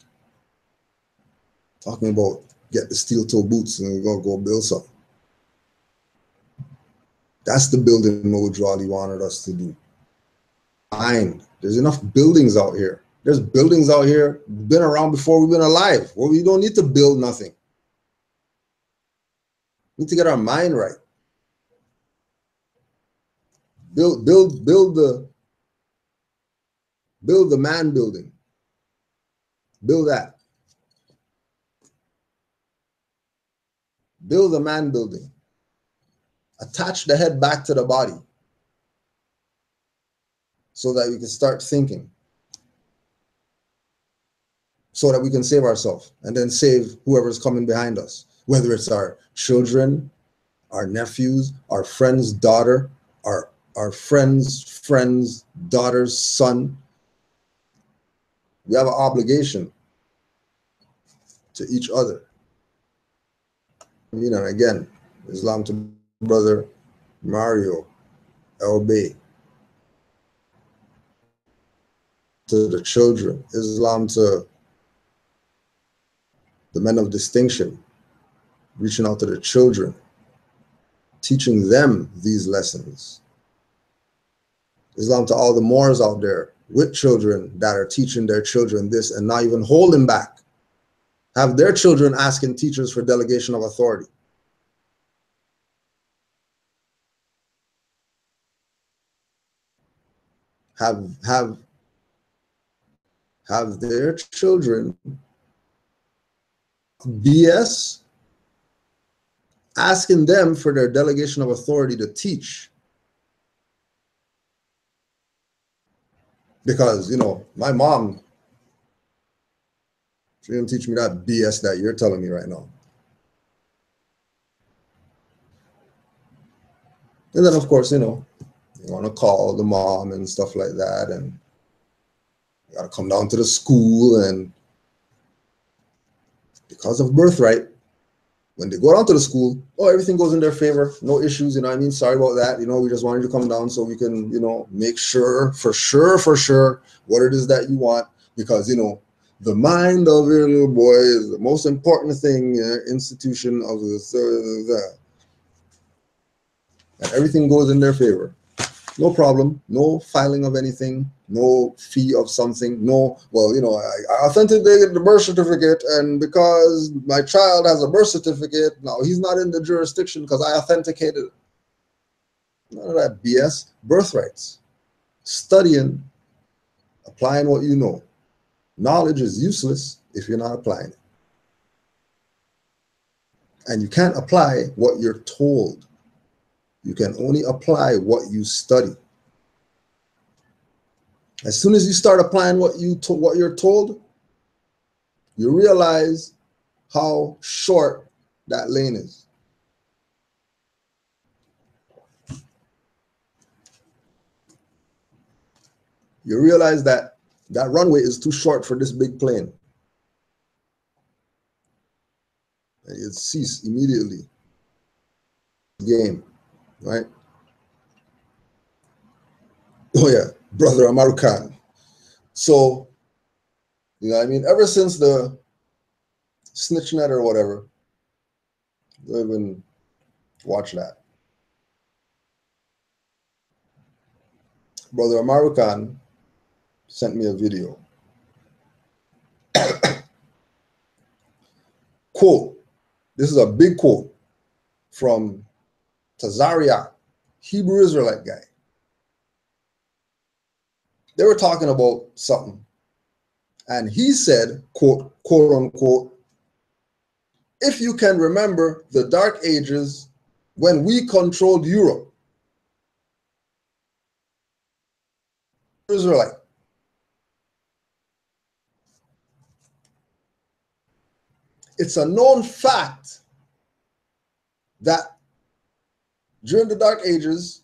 talking about get the steel toe boots and we're going to go build something. That's the building mode Jolly wanted us to do. Mind. There's enough buildings out here. There's buildings out here, been around before we've been alive. Well, we don't need to build nothing. We need to get our mind right. Build the man building. Build that. Build the man building. Attach the head back to the body so that we can start thinking, so that we can save ourselves and then save whoever's coming behind us, whether it's our children, our nephews, our friend's daughter, our friend's daughter's son. We have an obligation to each other. Again, Islam to Brother Mario El Bay, to the children, Islam to the men of distinction, reaching out to the children, teaching them these lessons. Islam to all the Moors out there with children that are teaching their children this and not even holding back. Have their children asking teachers for delegation of authority. Have their children BS asking them for their delegation of authority to teach. Because, you know, my mom, she didn't teach me that BS that you're telling me right now. And then, of course, you know, you want to call the mom and stuff like that, and you got to come down to the school, and because of Birthright, when they go down to the school, oh, everything goes in their favor, no issues, you know what I mean? Sorry about that, you know, we just wanted you to come down so we can, you know, make sure, for sure, what it is that you want, because, you know, the mind of your little boy is the most important thing in an institution of the and everything goes in their favor. No problem, no filing of anything, no fee of something, no, well, you know, I authenticated the birth certificate, and because my child has a birth certificate, now he's not in the jurisdiction because I authenticated it. None of that BS. Birthrights. Studying, applying what you know. Knowledge is useless if you're not applying it. And you can't apply what you're told. You can only apply what you study. As soon as you start applying what you're told, you realize how short that lane is. You realize that that runway is too short for this big plane. And you cease immediately. Game, right? Oh yeah, brother American. So, you know what I mean? Ever since the snitchnet or whatever, don't even watch that. Brother American sent me a video. Quote, this is a big quote from Tazaria, Hebrew Israelite guy. They were talking about something, and he said, quote unquote, if you can remember the Dark Ages when we controlled Europe, Israelite. It's a known fact that during the Dark Ages,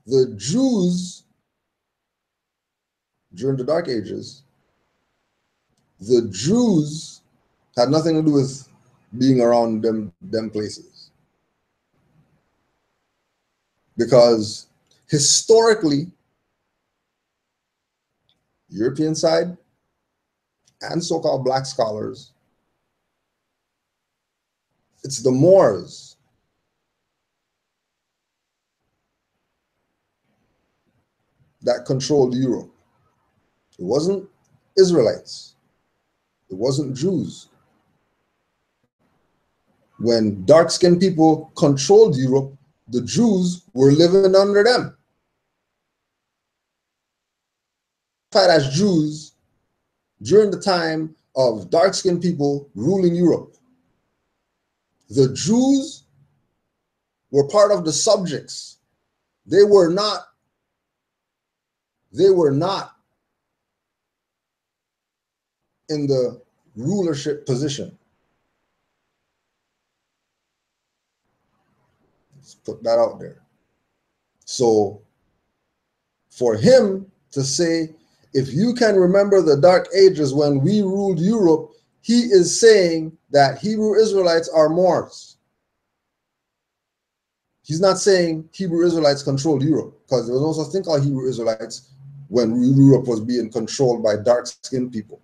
the Jews, during the Dark Ages, the Jews had nothing to do with being around them places. Because historically, European side and so-called black scholars, it's the Moors that controlled Europe. It wasn't Israelites. It wasn't Jews. When dark-skinned people controlled Europe, the Jews were living under them. As Jews during the time of dark-skinned people ruling Europe. The Jews were part of the subjects. They were not in the rulership position. Let's put that out there. So for him to say, if you can remember the Dark Ages when we ruled Europe, he is saying that Hebrew Israelites are Moors. He's not saying Hebrew Israelites controlled Europe, because there was no such thing called Hebrew Israelites when Europe was being controlled by dark-skinned people.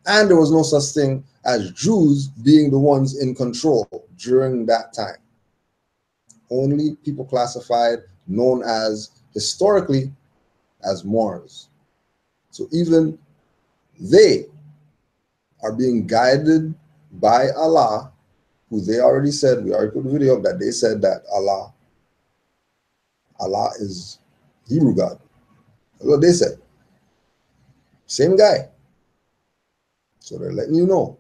And there was no such thing as Jews being the ones in control during that time. Only people classified, known as historically as Moors. So even they are being guided by Allah, who they already said, we already put the video up, that they said that Allah is Hebrew God. That's what they said. Same guy. So they're letting you know.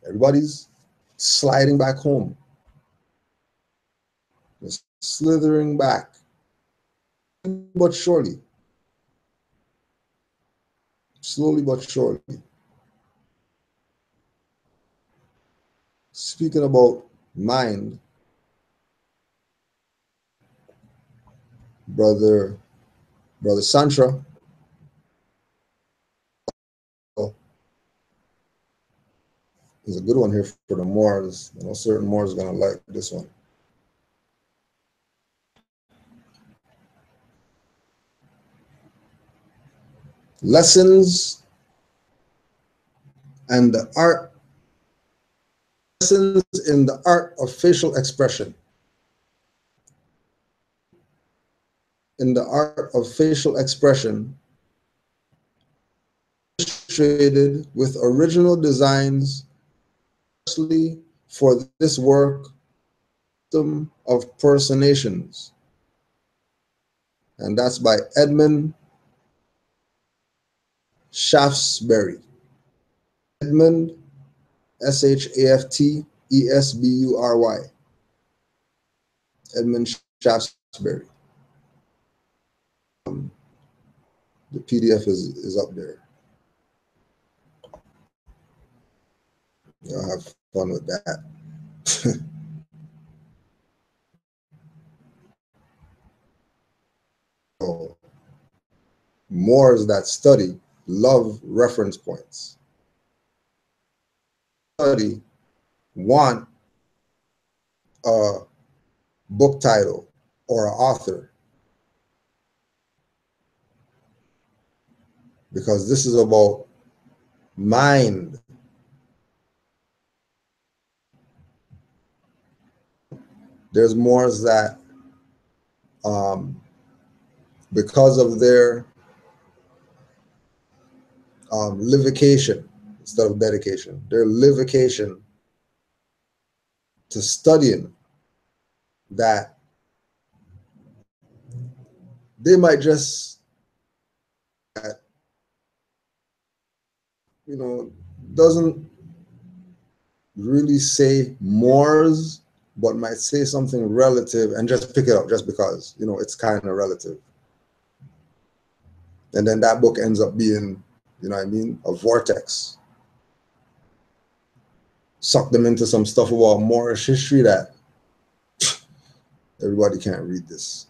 Everybody's sliding back home. Just slithering back. But surely. Slowly but surely. Speaking about mind, brother Santra, is a good one here for the Moors. You know, certain Moors are gonna like this one. Lessons and the art. Lessons in the art of facial expression. In the art of facial expression, illustrated with original designs for this work of personations, and that's by Edmund Shaftesbury. Edmund Shaftesbury. Edmund Shaftesbury. The PDF is up there. You'll have fun with that. So, Moors that study love reference points. Study want a book title or an author, because this is about mind. There's Moors that, because of their livocation instead of dedication, their livocation to studying, that they might just, you know, doesn't really say Moors, but might say something relative and just pick it up just because, you know, it's kind of relative. And then that book ends up being, you know what I mean, a vortex. Suck them into some stuff about Moorish history that everybody can't read this.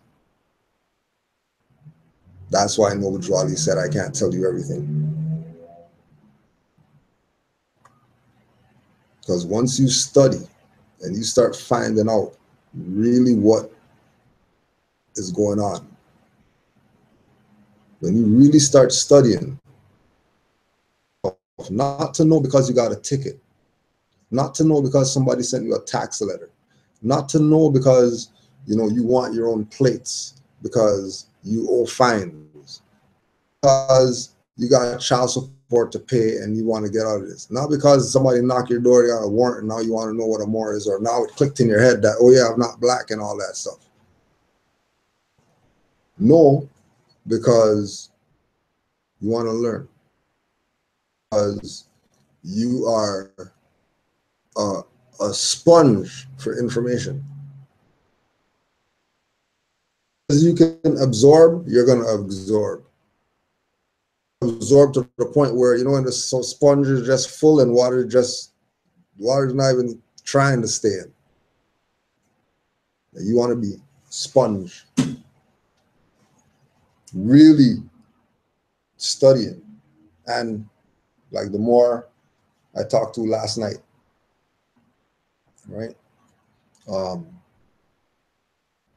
That's why Noble Drawley said, I can't tell you everything. Because once you study and you start finding out really what is going on, when you really start studying, not to know because you got a ticket, not to know because somebody sent you a tax letter, not to know because, you know, you want your own plates, because you owe fines, because you got child support to pay and you want to get out of this, not because somebody knocked your door, you got a warrant, and now you want to know what a Moor is, or now it clicked in your head that, oh yeah, I'm not black and all that stuff. No, because you want to learn, because you are a sponge for information. As you can absorb, you're going to absorb. Absorb to the point where, you know, when the sponge is just full and water's not even trying to stay in. You want to be sponge. Really studying. And like the more I talked to last night, right?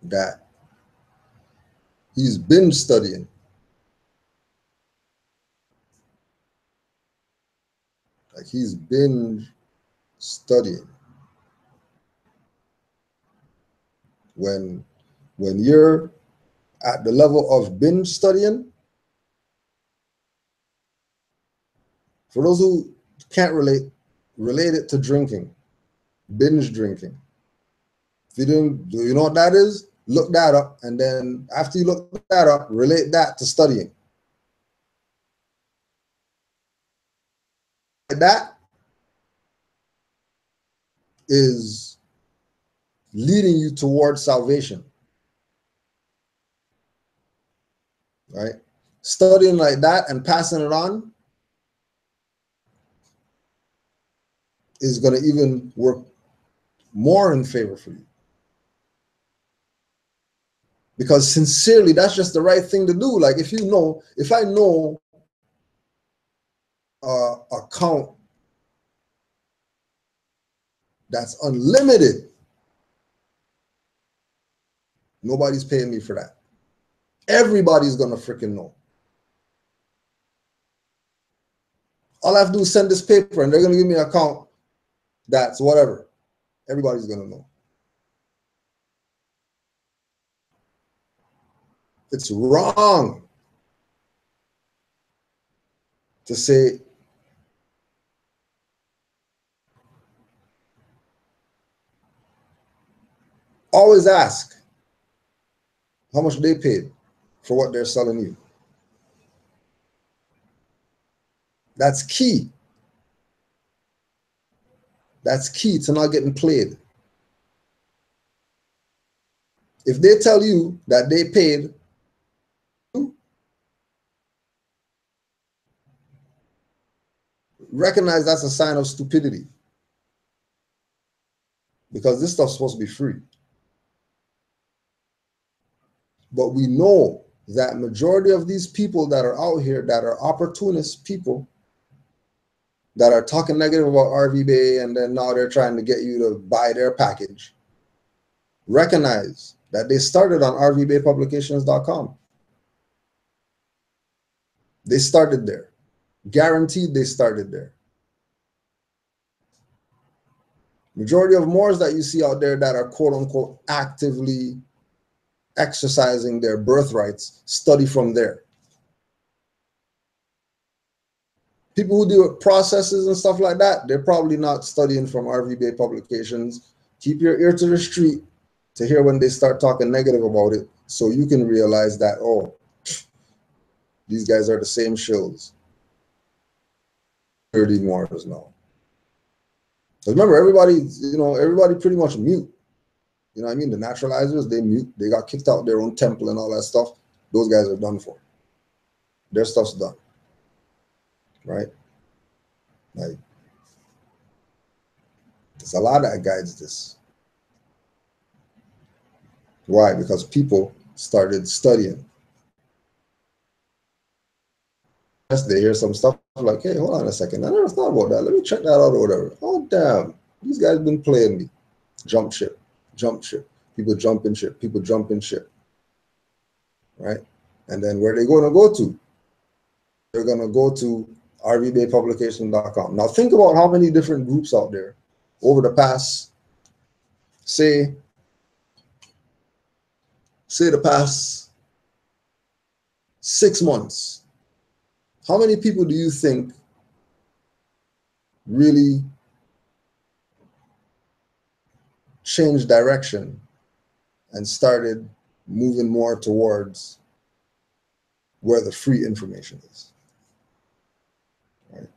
That he's been studying. Like he's been studying. When you're at the level of binge studying, for those who can't relate it to drinking, binge drinking. If you didn't, do you know what that is? Look that up, and then after you look that up, relate that to studying. Like that, is leading you towards salvation, right? Studying like that and passing it on is going to even work more in favor for you. Because sincerely, that's just the right thing to do. Like if I know account that's unlimited, nobody's paying me for that. Everybody's gonna freaking know. All I have to do is send this paper and they're gonna give me an account that's whatever. Everybody's gonna know. It's wrong to say always ask how much they paid for what they're selling you. That's key. That's key to not getting played. If they tell you that they paid, recognize that's a sign of stupidity, because this stuff's supposed to be free. But we know that majority of these people that are out here that are opportunist people that are talking negative about RV Bay and then now they're trying to get you to buy their package, recognize that they started on rvbaypublications.com. They started there. Guaranteed they started there. Majority of Moors that you see out there that are quote unquote actively exercising their birthrights study from there. People who do processes and stuff like that, they're probably not studying from RV Bay Publications. Keep your ear to the street to hear when they start talking negative about it, so you can realize that, oh, these guys are the same shills. 30 Moors now. Because remember, everybody pretty much mute. You know what I mean? The naturalizers, they mute. They got kicked out their own temple and all that stuff. Those guys are done for. Their stuff's done. Right? Like, there's a lot that guides this. Why? Because people started studying. Yes, they hear some stuff like, hey, hold on a second. I never thought about that. Let me check that out or whatever. Oh, damn. These guys been playing me. Jump ship. Jump ship. People jumping ship. People jumping ship. Right? And then where they going to go to? They're going to go to rvbaypublication.com. Now think about how many different groups out there over the past, say the past 6 months. How many people do you think really changed direction and started moving more towards where the free information is? Right?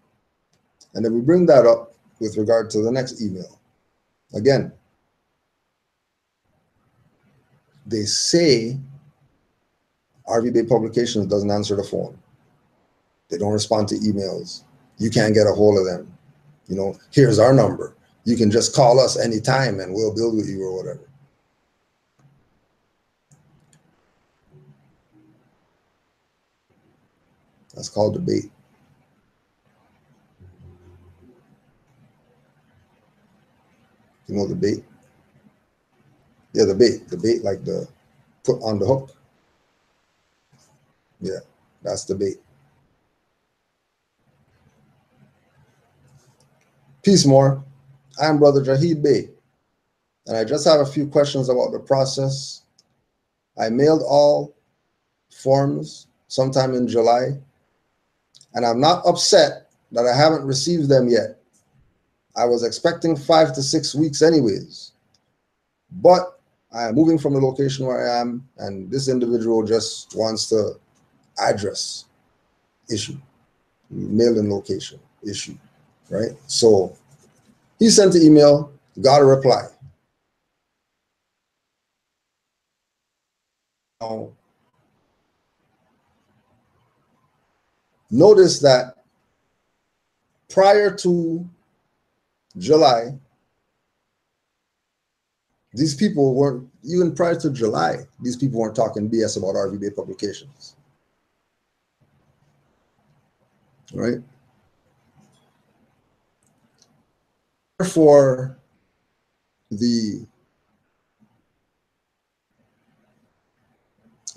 And then we bring that up with regard to the next email. Again, they say RV Bay Publications doesn't answer the phone. They don't respond to emails. You can't get a hold of them. You know, here's our number. You can just call us anytime and we'll build with you or whatever. That's called debate. You know debate? Yeah, debate. Debate like the put on the hook. Yeah, that's debate. Peace more. I'm Brother Jahid Bey, and I just have a few questions about the process. I mailed all forms sometime in July, and I'm not upset that I haven't received them yet. I was expecting 5 to 6 weeks anyways, but I am moving from the location where I am, and this individual just wants to address issue, mailing location issue, right? So he sent an email. got a reply. Now, notice that prior to July, these people weren't, even prior to July, these people weren't talking BS about RVB publications. Right? Therefore, in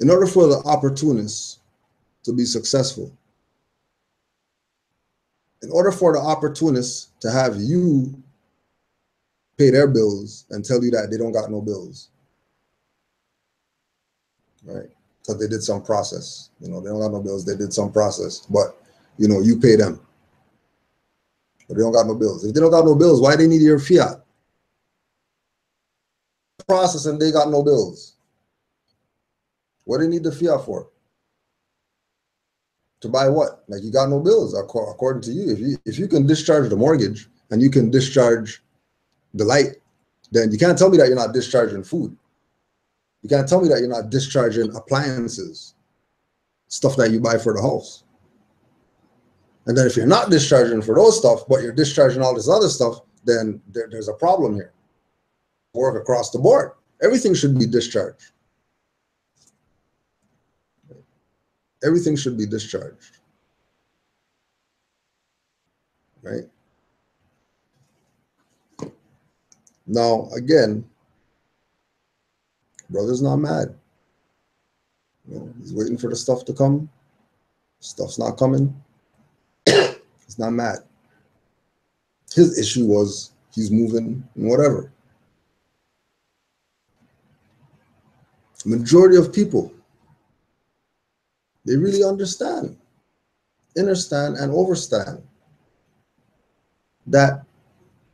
order for the opportunists to be successful, in order for the opportunists to have you pay their bills and tell you that they don't got no bills, right? Because they did some process. They don't got no bills, they did some process, but you pay them. But they don't got no bills. If they don't got no bills, why they need your fiat? Process and they got no bills. What do they need the fiat for? To buy what? Like, you got no bills according to you. If you can discharge the mortgage and you can discharge the light, then you can't tell me that you're not discharging food. You can't tell me that you're not discharging appliances, stuff that you buy for the house. And then if you're not discharging for those stuff, but you're discharging all this other stuff, then there's a problem here. Work across the board. Everything should be discharged. Everything should be discharged. Right? Now, again, brother's not mad. He's waiting for the stuff to come. Stuff's not coming. He's not mad. His issue was he's moving and whatever. Majority of people, they really understand and overstand that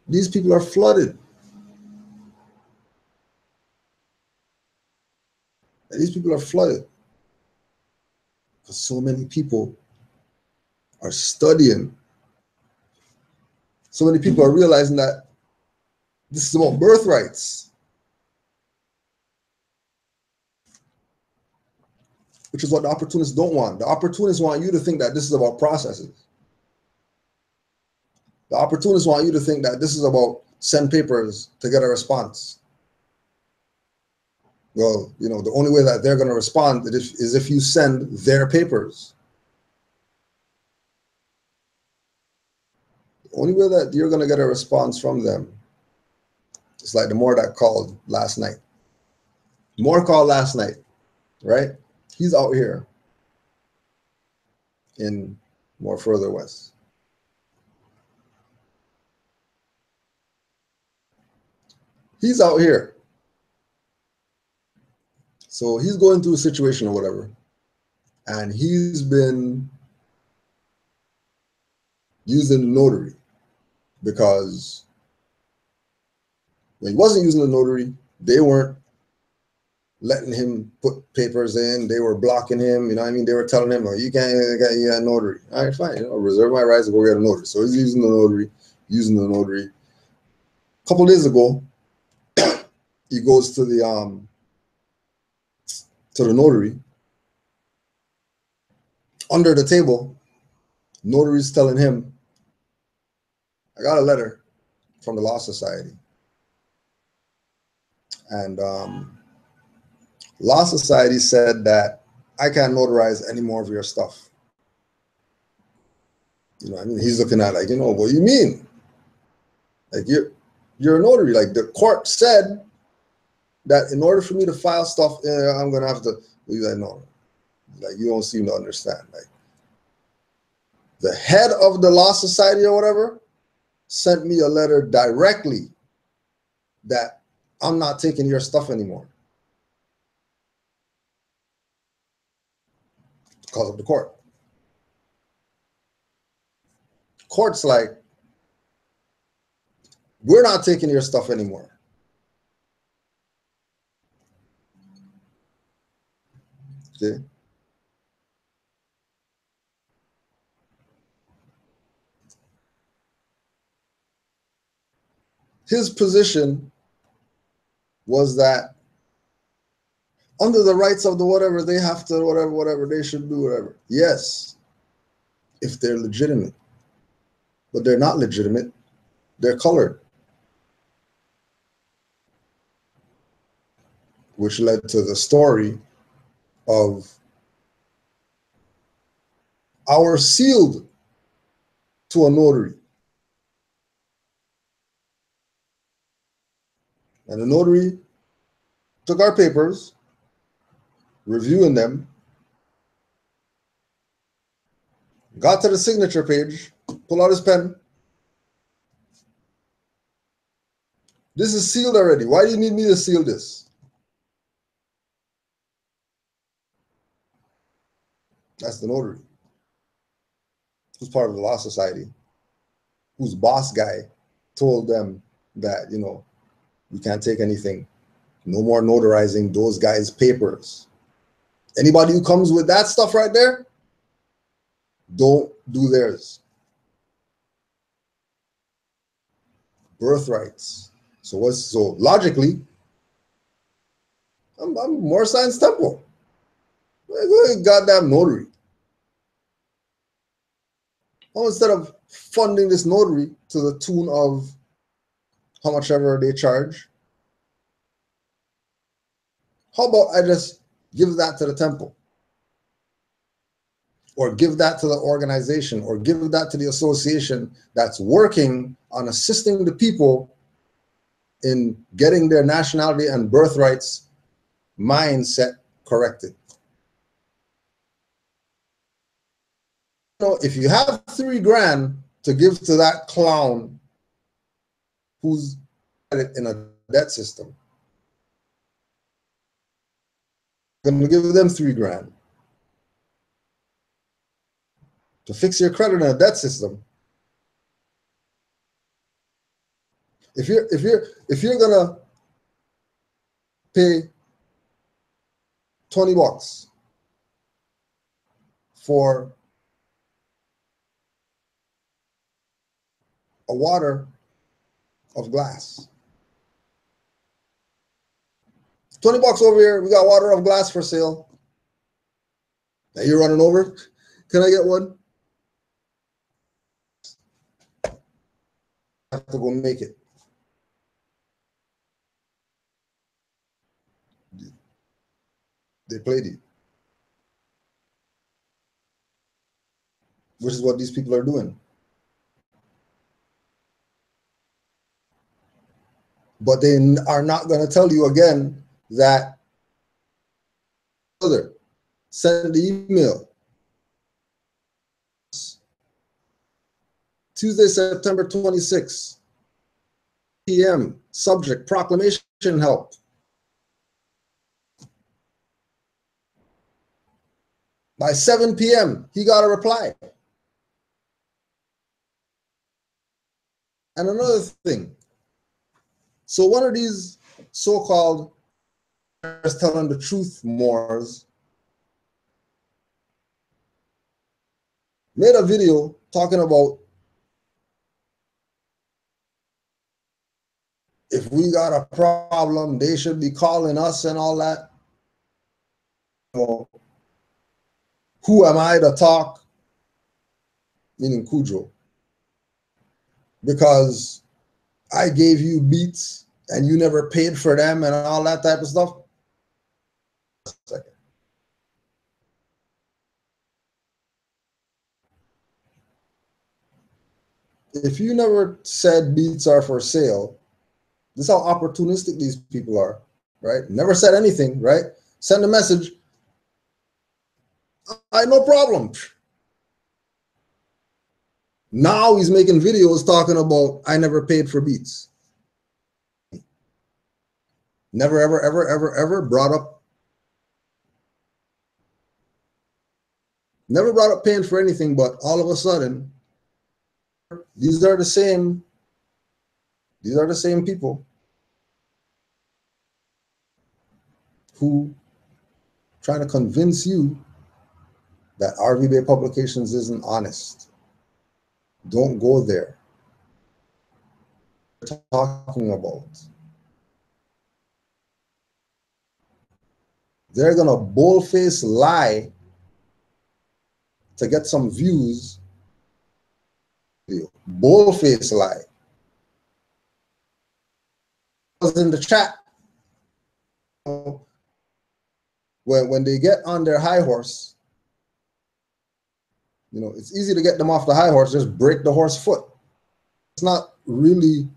these people are flooded. That these people are flooded. Because so many people are studying. So many people are realizing that this is about birthrights, which is what the opportunists don't want. The opportunists want you to think that this is about processes. The opportunists want you to think that this is about send papers to get a response. Well, the only way that they're going to respond is if you send their papers. The only way that you're going to get a response from them is like the more that called last night. More called last night, right? He's out here in more further west. He's out here. So he's going through a situation or whatever, and he's been using Notary because when he wasn't using the Notary, they weren't letting him put papers in. They were blocking him. You know what I mean? They were telling him, "Oh, you can't get a Notary." All right, fine. Reserve my rights to go get a Notary. So he's using the Notary. A couple days ago, he goes to the Notary. Under the table, Notary's telling him, "I got a letter from the Law Society, and Law Society said that I can't notarize any more of your stuff." I mean, he's looking at like, what do you mean? Like, you're a notary. Like, the court said that in order for me to file stuff, I'm gonna have to. He's like, no, like, you don't seem to understand. Like, the head of the Law Society or whatever sent me a letter directly that I'm not taking your stuff anymore because of the court. Court's like, we're not taking your stuff anymore. Okay. his position was that under the rights of the whatever, they have to whatever they should do, whatever. Yes, if they're legitimate. But they're not legitimate. They're colored. Which led to the story of our sealed to a notary. And the notary took our papers, reviewing them, got to the signature page, pull out his pen. This is sealed already. Why do you need me to seal this? That's the notary, who's part of the law society, whose boss guy told them that, you know, we can't take anything. No more notarizing those guys' papers. Anybody who comes with that stuff right there, don't do theirs. Birthrights. So logically, I'm more science temple. Go ahead, goddamn notary. Oh, instead of funding this notary to the tune of how much ever they charge, how about I just give that to the temple? Or give that to the organization, or give that to the association that's working on assisting the people in getting their nationality and birthrights mindset corrected. You know, if you have $3 grand to give to that clown who's in a debt system, you're going to give them $3 grand to fix your credit in a debt system. If you're gonna pay $20 for a water of glass, $20 over here, we got water of glass for sale. Now you're running over. Can I get one? I have to go make it. They played you. Which is what these people are doing. But they are not going to tell you again that send the email. Tuesday, September 26th, p.m. Subject, proclamation help. By 7 p.m., he got a reply. And another thing, so one of these so-called telling the truth Moors made a video talking about if we got a problem, they should be calling us and all that. So, who am I to talk? Meaning Cujo. Because I gave you beats and you never paid for them and all that type of stuff. If you never said beats are for sale, this is how opportunistic these people are, right? Never said anything, right? Send a message. No problem. Now he's making videos talking about I never paid for beats. Never, ever, ever, ever, ever brought up. Never brought up paying for anything, but all of a sudden, these are the same people who trying to convince you that RV Bay Publications isn't honest. Don't go there. talking about. They're going to boldface lie to get some views. Boldface lie. Was in the chat. When they get on their high horse, you know, it's easy to get them off the high horse, just break the horse foot. It's not really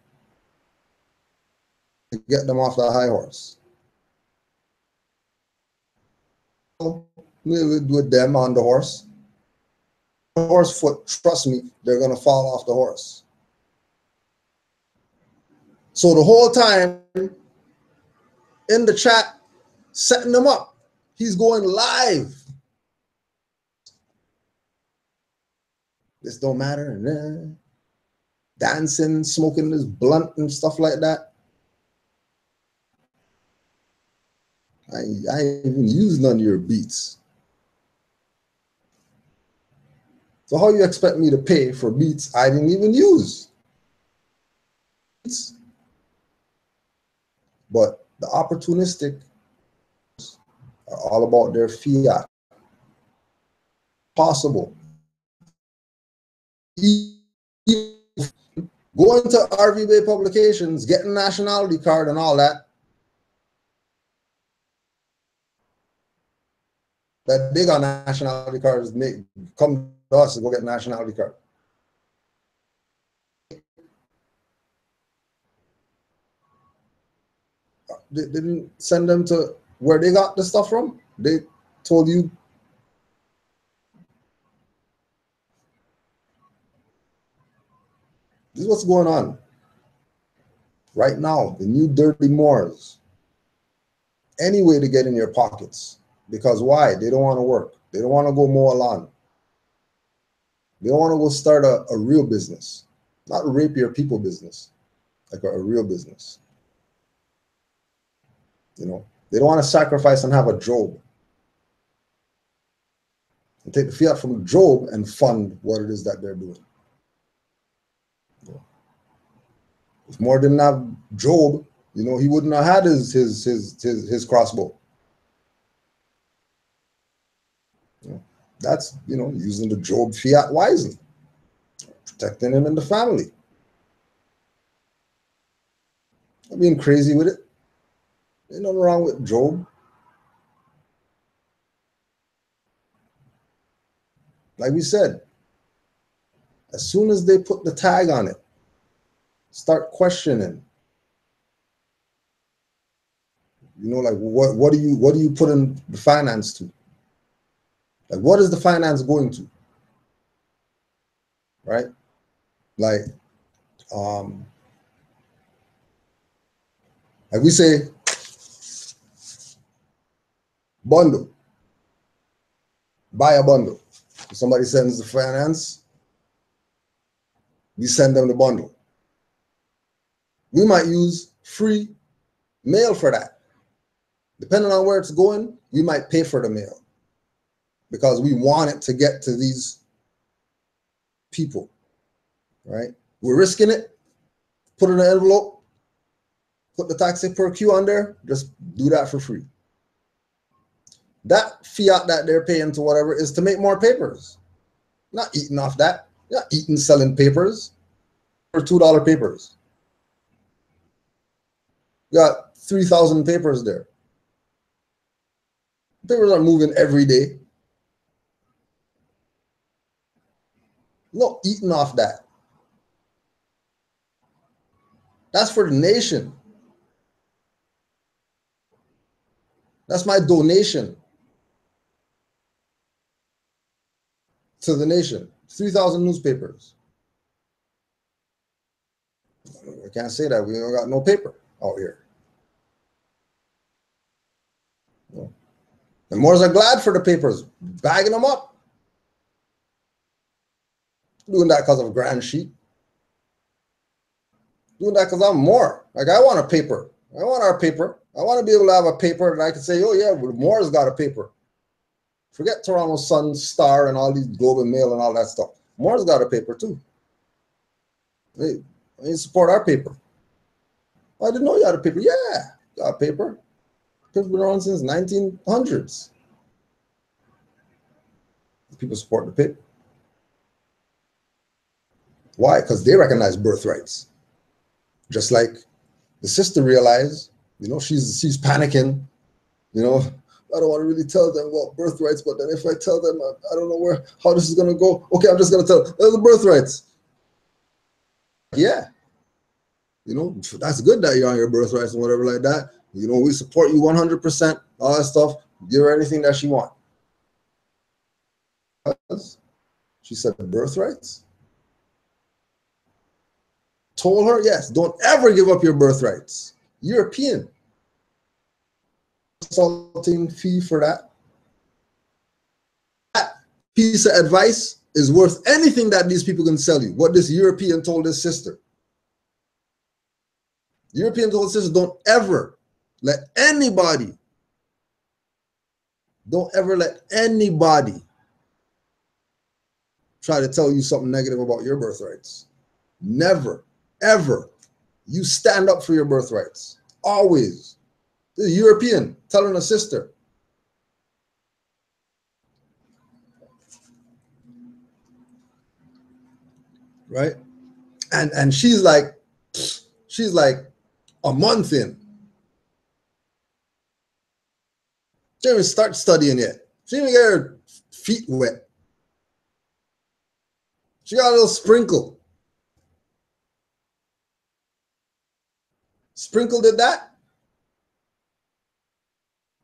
to get them off the high horse. We'll do them on the horse. Horse foot, trust me, they're going to fall off the horse. So the whole time in the chat, setting them up, he's going live. This don't matter. Dancing, smoking this blunt and stuff like that. I ain't even used none of your beats. So how you expect me to pay for beats I didn't even use? But the opportunistic are all about their fiat. Possible. Going to RV Bay Publications, getting nationality card and all that. That they got nationality cards, come to us and go get nationality card. They didn't send them to where they got the stuff from. They told you. This is what's going on right now. The new dirty Moors. Any way to get in your pockets. Because why? They don't want to work. They don't want to go mow a lawn. They don't want to go start a real business. Not a rape your people business. Like a real business. You know, they don't want to sacrifice and have a job. And take the fiat from Job and fund what it is that they're doing. If Moore didn't have Job, you know, he wouldn't have had his crossbow. You know, that's, you know, using the Job fiat wisely, protecting him and the family. Not being crazy with it. Ain't nothing wrong with Job. Like we said, as soon as they put the tag on it, start questioning. You know, like what do you put in the finance to? Like, what is the finance going to? Right? Like we say, bundle. Buy a bundle. If somebody sends the finance, we send them the bundle. We might use free mail for that. Depending on where it's going, we might pay for the mail because we want it to get to these people, right? We're risking it. Put it in an envelope, put the taxi per queue on there, just do that for free. That fiat that they're paying to whatever is to make more papers. Not eating off that. Not eating, selling papers for $2 papers. Got 3,000 papers there. Papers are moving every day. No eating off that. That's for the nation. That's my donation to the nation. 3,000 newspapers. I can't say that. We don't got no paper out here. The Moors are glad for the papers, bagging them up. Doing that because of Grand Sheet. Doing that because I'm Moor. Like, I want a paper. I want our paper. I want to be able to have a paper that I can say, oh yeah, Moor's got a paper. Forget Toronto Sun, Star, and all these Globe and Mail and all that stuff. Moor's got a paper too. Hey, support our paper. I didn't know you had a paper. Yeah, got a paper. Paper's been around since 1900s. People support the paper. Why? Because they recognize birthrights. Just like the sister realized, she's panicking, I don't want to really tell them about birthrights, but then if I tell them, I don't know how this is going to go. Okay, I'm just going to tell them, there's the birthrights. Yeah. That's good that you're on your birthrights and whatever like that. We support you 100%, all that stuff. Give her anything that she wants. She said birthrights. Told her, yes, don't ever give up your birthrights. European. Consulting fee for that. That piece of advice is worth anything that these people can sell you. What this European told his sister. European told his sister, don't ever let anybody try to tell you something negative about your birthrights. Never, ever. You stand up for your birthrights. Always. The European telling a sister. Right? And she's like a month in. She didn't even start studying yet. She didn't even get her feet wet. She got a little sprinkle. Sprinkle did that.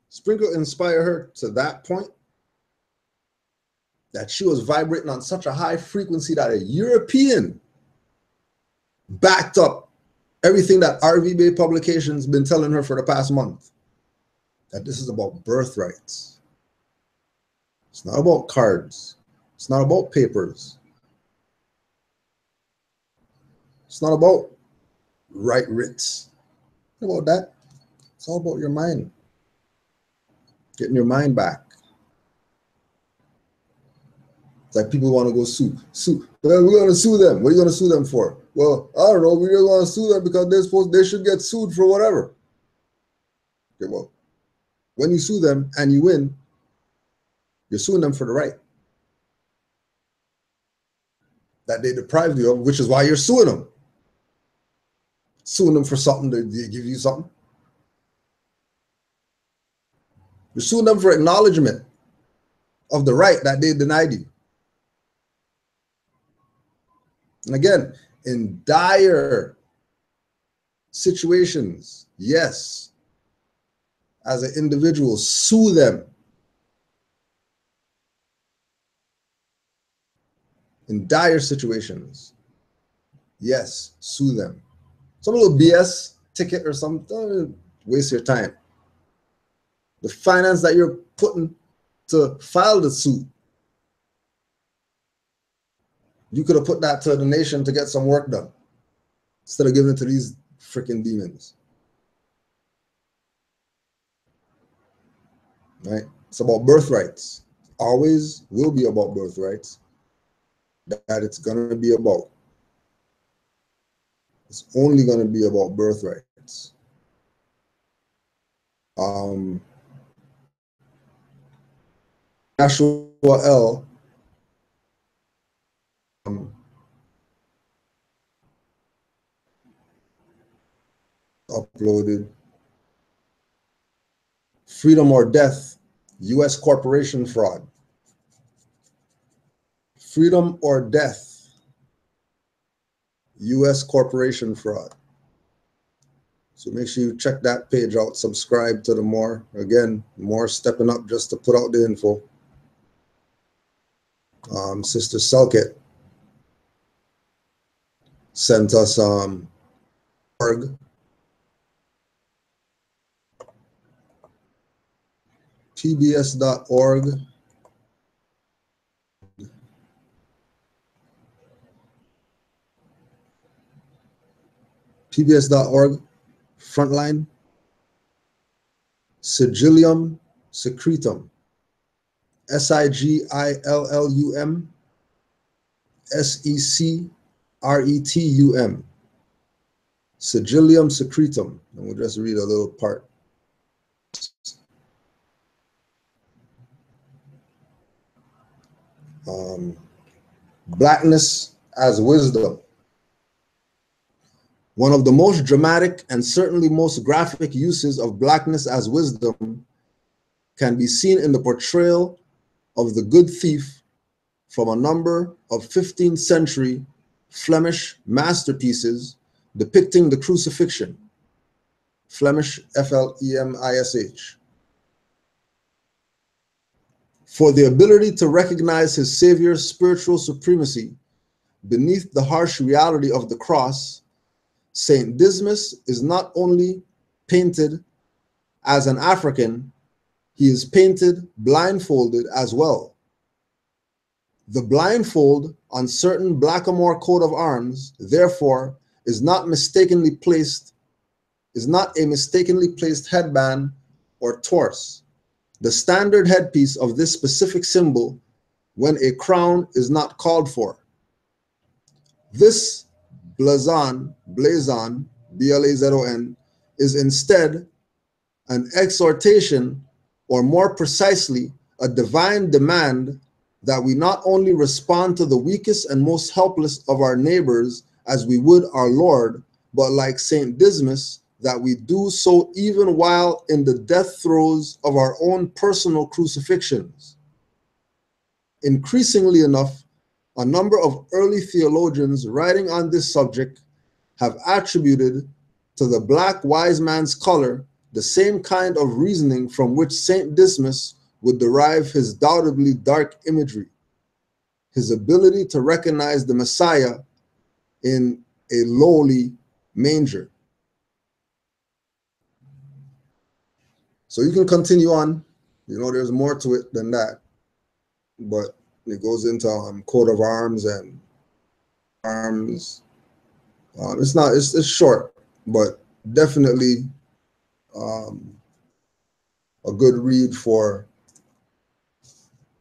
Sprinkle inspired her to that point that she was vibrating on such a high frequency that a European backed up everything that RV Bay Publications been telling her for the past month. That this is about birthrights. It's not about cards. It's not about papers. It's not about right writs. It's not about that. It's all about your mind. Getting your mind back. It's like people want to go sue. Well, we're going to sue them. What are you going to sue them for? Well, I don't know. We just want to sue them because they should get sued for whatever. Okay, well, when you sue them and you win, you're suing them for the right that they deprived you of, which is why you're suing them. Suing them for something, they give you something. You're suing them for acknowledgement of the right that they denied you. And again, in dire situations, yes, as an individual, sue them. In dire situations, yes, sue them. Some little BS ticket or something, don't waste your time. The finance that you're putting to file the suit, you could have put that to the nation to get some work done instead of giving it to these freaking demons. Right? It's about birthrights. Always will be about birthrights. That it's going to be about. It's only going to be about birthrights. Joshua L. Uploaded Freedom or Death, U.S. corporation fraud. Freedom or Death, U.S. corporation fraud. So make sure you check that page out, subscribe to the more. Again, more stepping up just to put out the info. Sister Selkit sent us org. pbs.org. pbs.org, frontline, sigillum secretum, sigillum secretum, Sigillium secretum. And we'll just read a little part. Blackness as wisdom. One of the most dramatic and certainly most graphic uses of blackness as wisdom can be seen in the portrayal of the good thief from a number of 15th century Flemish masterpieces depicting the crucifixion. Flemish, F-L-E-M-I-S-H. For the ability to recognize his Savior's spiritual supremacy beneath the harsh reality of the cross, Saint Dismas is not only painted as an African, he is painted blindfolded as well. The blindfold on certain blackamoor coat of arms, therefore, is not a mistakenly placed headband or torse, the standard headpiece of this specific symbol when a crown is not called for. This blazon, B-L-A-Z-O-N, is instead an exhortation, or more precisely, a divine demand that we not only respond to the weakest and most helpless of our neighbors as we would our Lord, but like Saint Dismas, that we do so even while in the death throes of our own personal crucifixions. Increasingly enough, a number of early theologians writing on this subject have attributed to the black wise man's color the same kind of reasoning from which Saint Dismas would derive his doubtably dark imagery, his ability to recognize the Messiah in a lowly manger. So you can continue on. You know, there's more to it than that, but it goes into coat of arms and arms. It's short, but definitely a good read for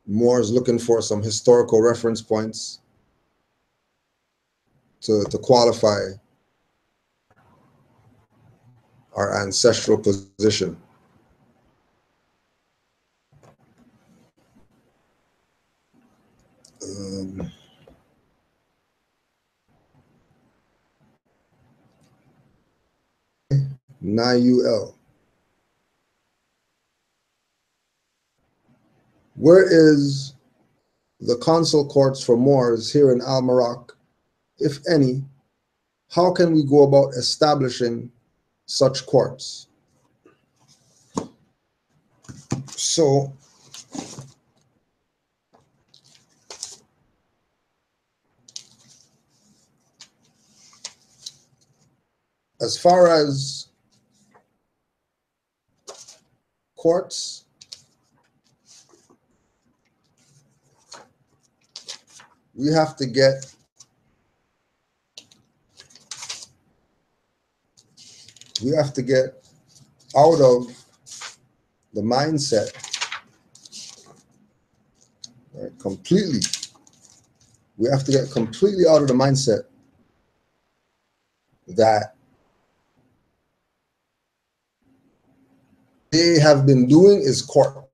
Moors looking for some historical reference points to qualify our ancestral position. Nayul. Where is the consul courts for Moors here in Al Marak, if any? How can we go about establishing such courts? So, as far as courts, we have to get out of the mindset, right, completely. We have to get completely out of the mindset that they have been doing is court.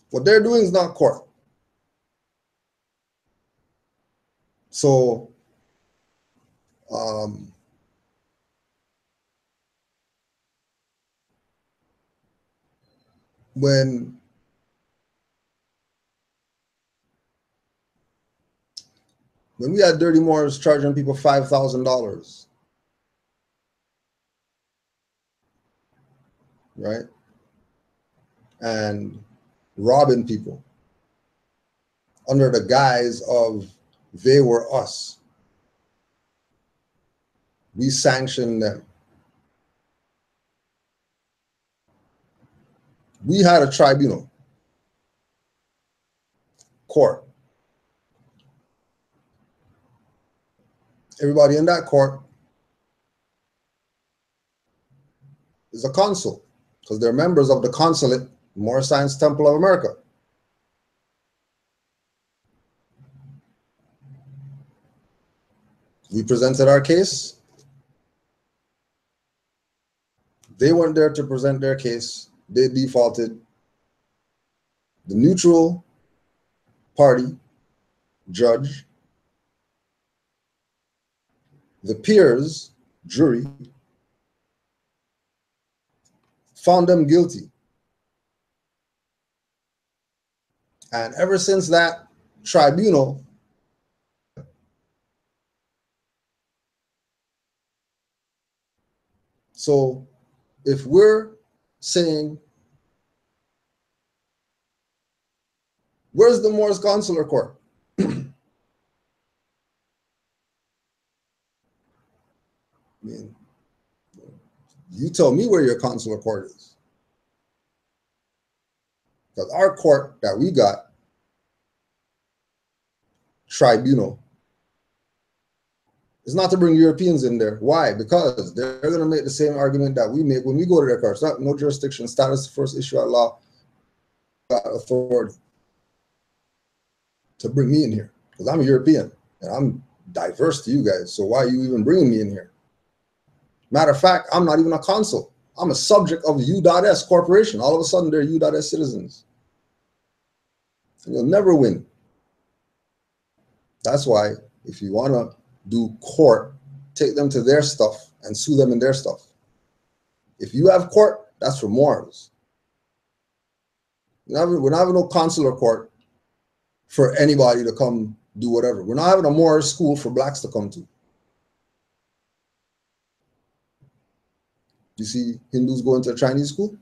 What they're doing is not court. So, when we had Dirty Moors charging people $5,000, right, and robbing people under the guise of they were us, we sanctioned them. We had a tribunal, court. Everybody in that court is a consul, because they're members of the consulate, Moorish Science Temple of America. We presented our case, They weren't there to present their case. They defaulted. The neutral party, judge, the peers, jury, found them guilty. And ever since that tribunal, so if we're saying, where's the Moors Consular Court? I mean, you tell me where your consular court is. Because our court that we got, Tribunal, is not to bring Europeans in there. Why? Because they're going to make the same argument that we make when we go to their courts. No jurisdiction, status, first issue at law, got authority to bring me in here. Because I'm a European and I'm diverse to you guys. So why are you even bringing me in here? Matter of fact, I'm not even a consul. I'm a subject of U.S. Corporation. All of a sudden, they're U.S. citizens. And you'll never win. That's why, if you want to do court, take them to their stuff and sue them in their stuff. If you have court, that's for Moors. We're not having no consular court for anybody to come do whatever. We're not having a Moor school for blacks to come to. You see Hindus going to a Chinese school?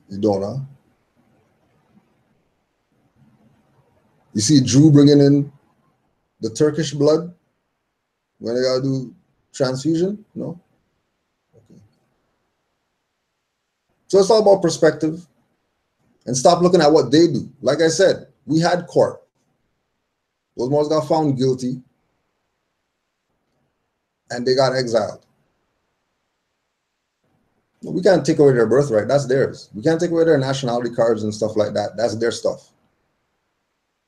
You don't, huh? You see Drew bringing in the Turkish blood when they got to do transfusion? No? Okay. So it's all about perspective and stop looking at what they do. Like I said, we had court. Those Moors got found guilty and they got exiled. We can't take away their birthright. That's theirs. We can't take away their nationality cards and stuff like that. That's their stuff.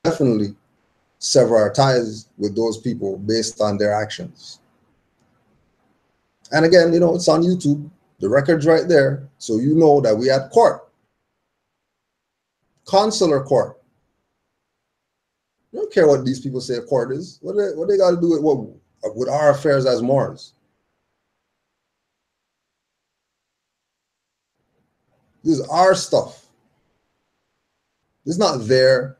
Definitely sever our ties with those people based on their actions. And again, you know, it's on YouTube. The record's right there. So you know that we had court. Consular court. You don't care what these people say a court is. What they got to do with our affairs as Moors? This is our stuff. This is not their.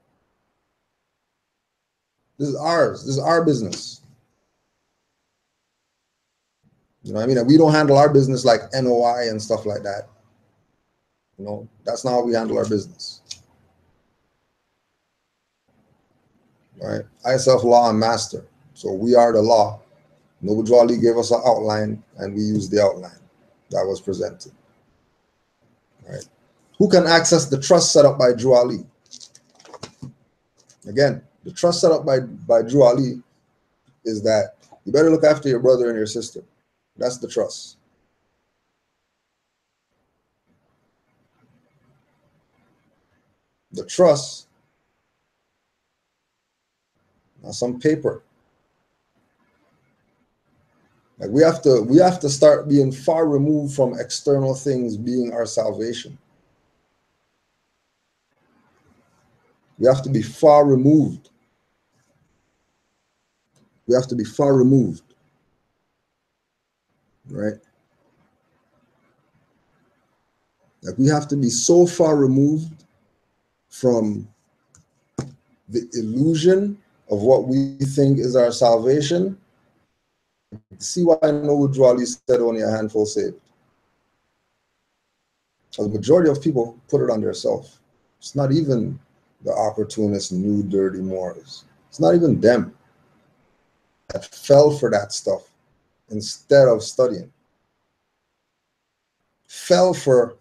This is ours. This is our business. You know what I mean? And we don't handle our business like NOI and stuff like that. You know, that's not how we handle our business. All right? ISF law and master. So we are the law. Noble Drew Ali gave us an outline and we used the outline that was presented. All right? Who can access the trust set up by Drew Ali? Again, the trust set up by Drew Ali is that you better look after your brother and your sister. That's the trust. The trust, now some paper. Like we have to start being far removed from external things being our salvation. We have to be far removed. We have to be far removed. Right? Like we have to be so far removed from the illusion of what we think is our salvation. See why Noble Drew Ali said only a handful saved. The majority of people put it on themselves. It's not even the opportunist, new, dirty Moors. It's not even them that fell for that stuff instead of studying. Fell for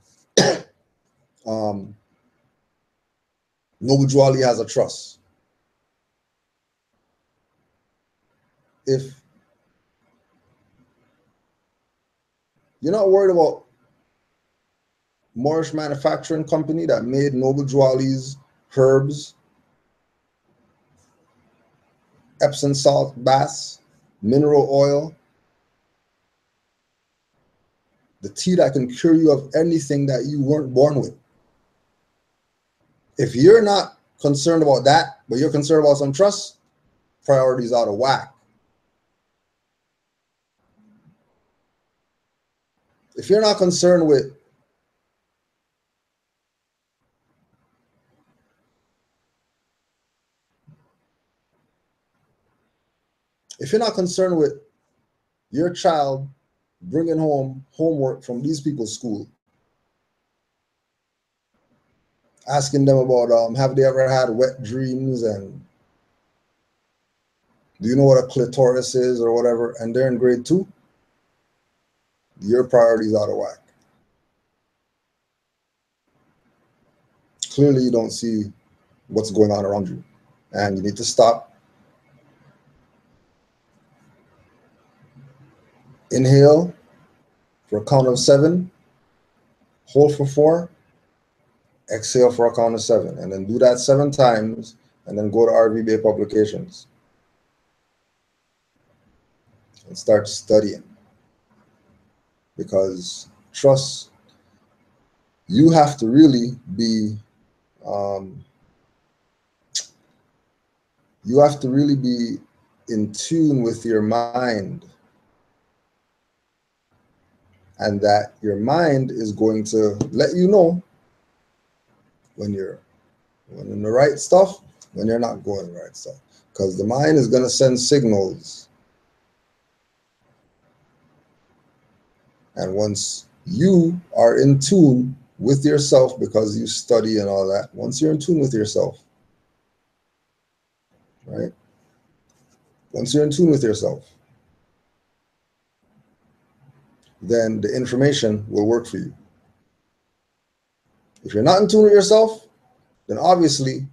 Noble Drew Ali has a trust. If you're not worried about Moorish manufacturing company that made Noble Drew Ali's herbs, Epsom salt baths, mineral oil, the tea that can cure you of anything that you weren't born with. If you're not concerned about that, but you're concerned about some trust, priorities out of whack. If you're not concerned with your child bringing home homework from these people's school, asking them about have they ever had wet dreams and do you know what a clitoris is or whatever, and they're in grade 2, your priorities out of whack. Clearly you don't see what's going on around you, and you need to stop. Inhale for a count of 7, hold for 4, exhale for a count of 7, and then do that 7 times, and then go to RVBA Publications and start studying. Because trust, you have to really be in tune with your mind, and that your mind is going to let you know when you're in the right stuff, when you're not going the right stuff, because the mind is going to send signals. And once you are in tune with yourself, because you study and all that, once you're in tune with yourself, right? Once you're in tune with yourself, then the information will work for you. If you're not in tune with yourself, then obviously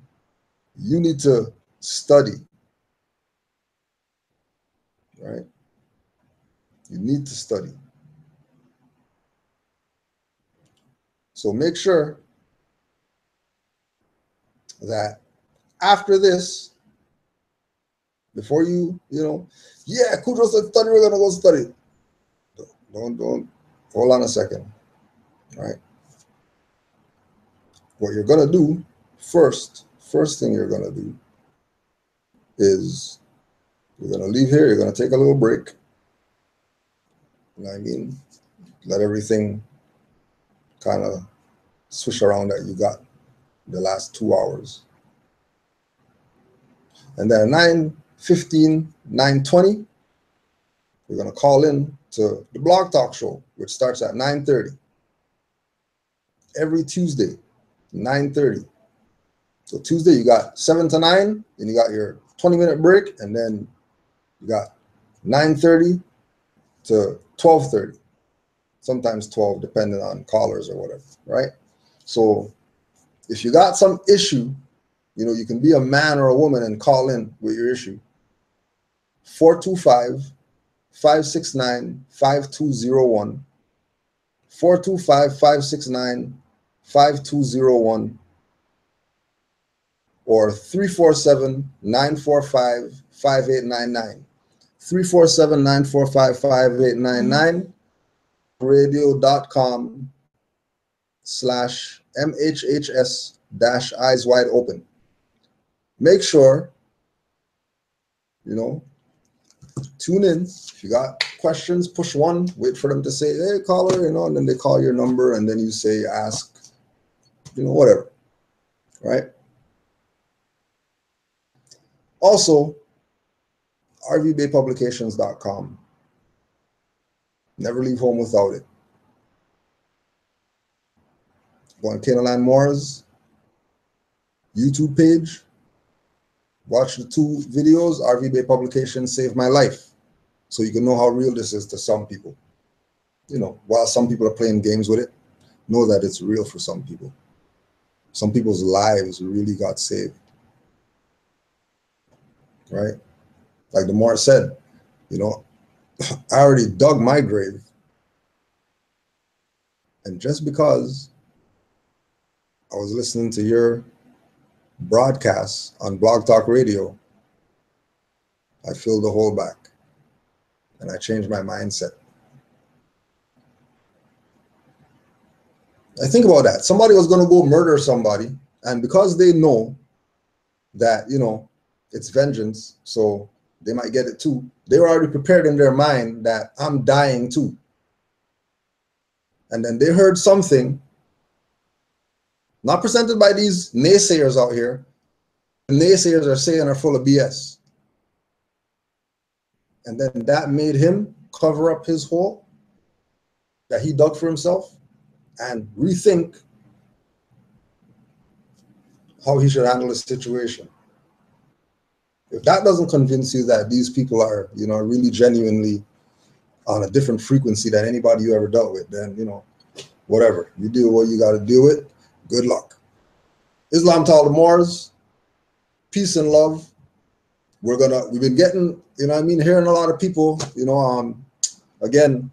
you need to study, right? You need to study. So make sure that after this, before you yeah, Kudro said study, we're gonna go study. Don't hold on a second, right? What you're gonna do first thing you're gonna do is you're gonna leave here, you're gonna take a little break. You know what I mean? Let everything kind of swish around that you got the last 2 hours. And then 9:15, 9:20, we're gonna call in to the Blog Talk Show, which starts at 9:30. Every Tuesday, 9:30. So Tuesday you got 7 to 9, then you got your 20-minute break, and then you got 9:30 to 12:30. Sometimes 12, depending on callers or whatever, right? So if you got some issue, you can be a man or a woman and call in with your issue. 425-569-5201. 425-569-5201. Or 347-945-5899. 347-945-5899. radio.com/MHHS-eyes wide open. Make sure, tune in. If you got questions, push 1, wait for them to say, hey, caller, and then they call your number, and then you say, ask, whatever, right? Also, rvbaypublications.com. Never leave home without it. Go on Canaanland Moore's YouTube page. Watch the 2 videos. RVBay Publications saved my life. So you can know how real this is to some people. While some people are playing games with it, know that it's real for some people. Some people's lives really got saved. Right? Like the Moore said, I already dug my grave. And just because I was listening to your broadcasts on Blog Talk Radio, I filled the hole back and I changed my mindset. I think about that. Somebody was going to go murder somebody, and because they know that, you know, it's vengeance, so they might get it too. They were already prepared in their mind that I'm dying too. And then they heard something, not presented by these naysayers out here. The naysayers are saying are full of BS. And then that made him cover up his hole that he dug for himself and rethink how he should handle the situation. If that doesn't convince you that these people are, you know, really genuinely on a different frequency than anybody you ever dealt with, then, you know, whatever. You deal with what you got to deal with. Good luck. Islam to all the Moors. Peace and love. We've been getting, you know, I mean, hearing a lot of people, you know, again,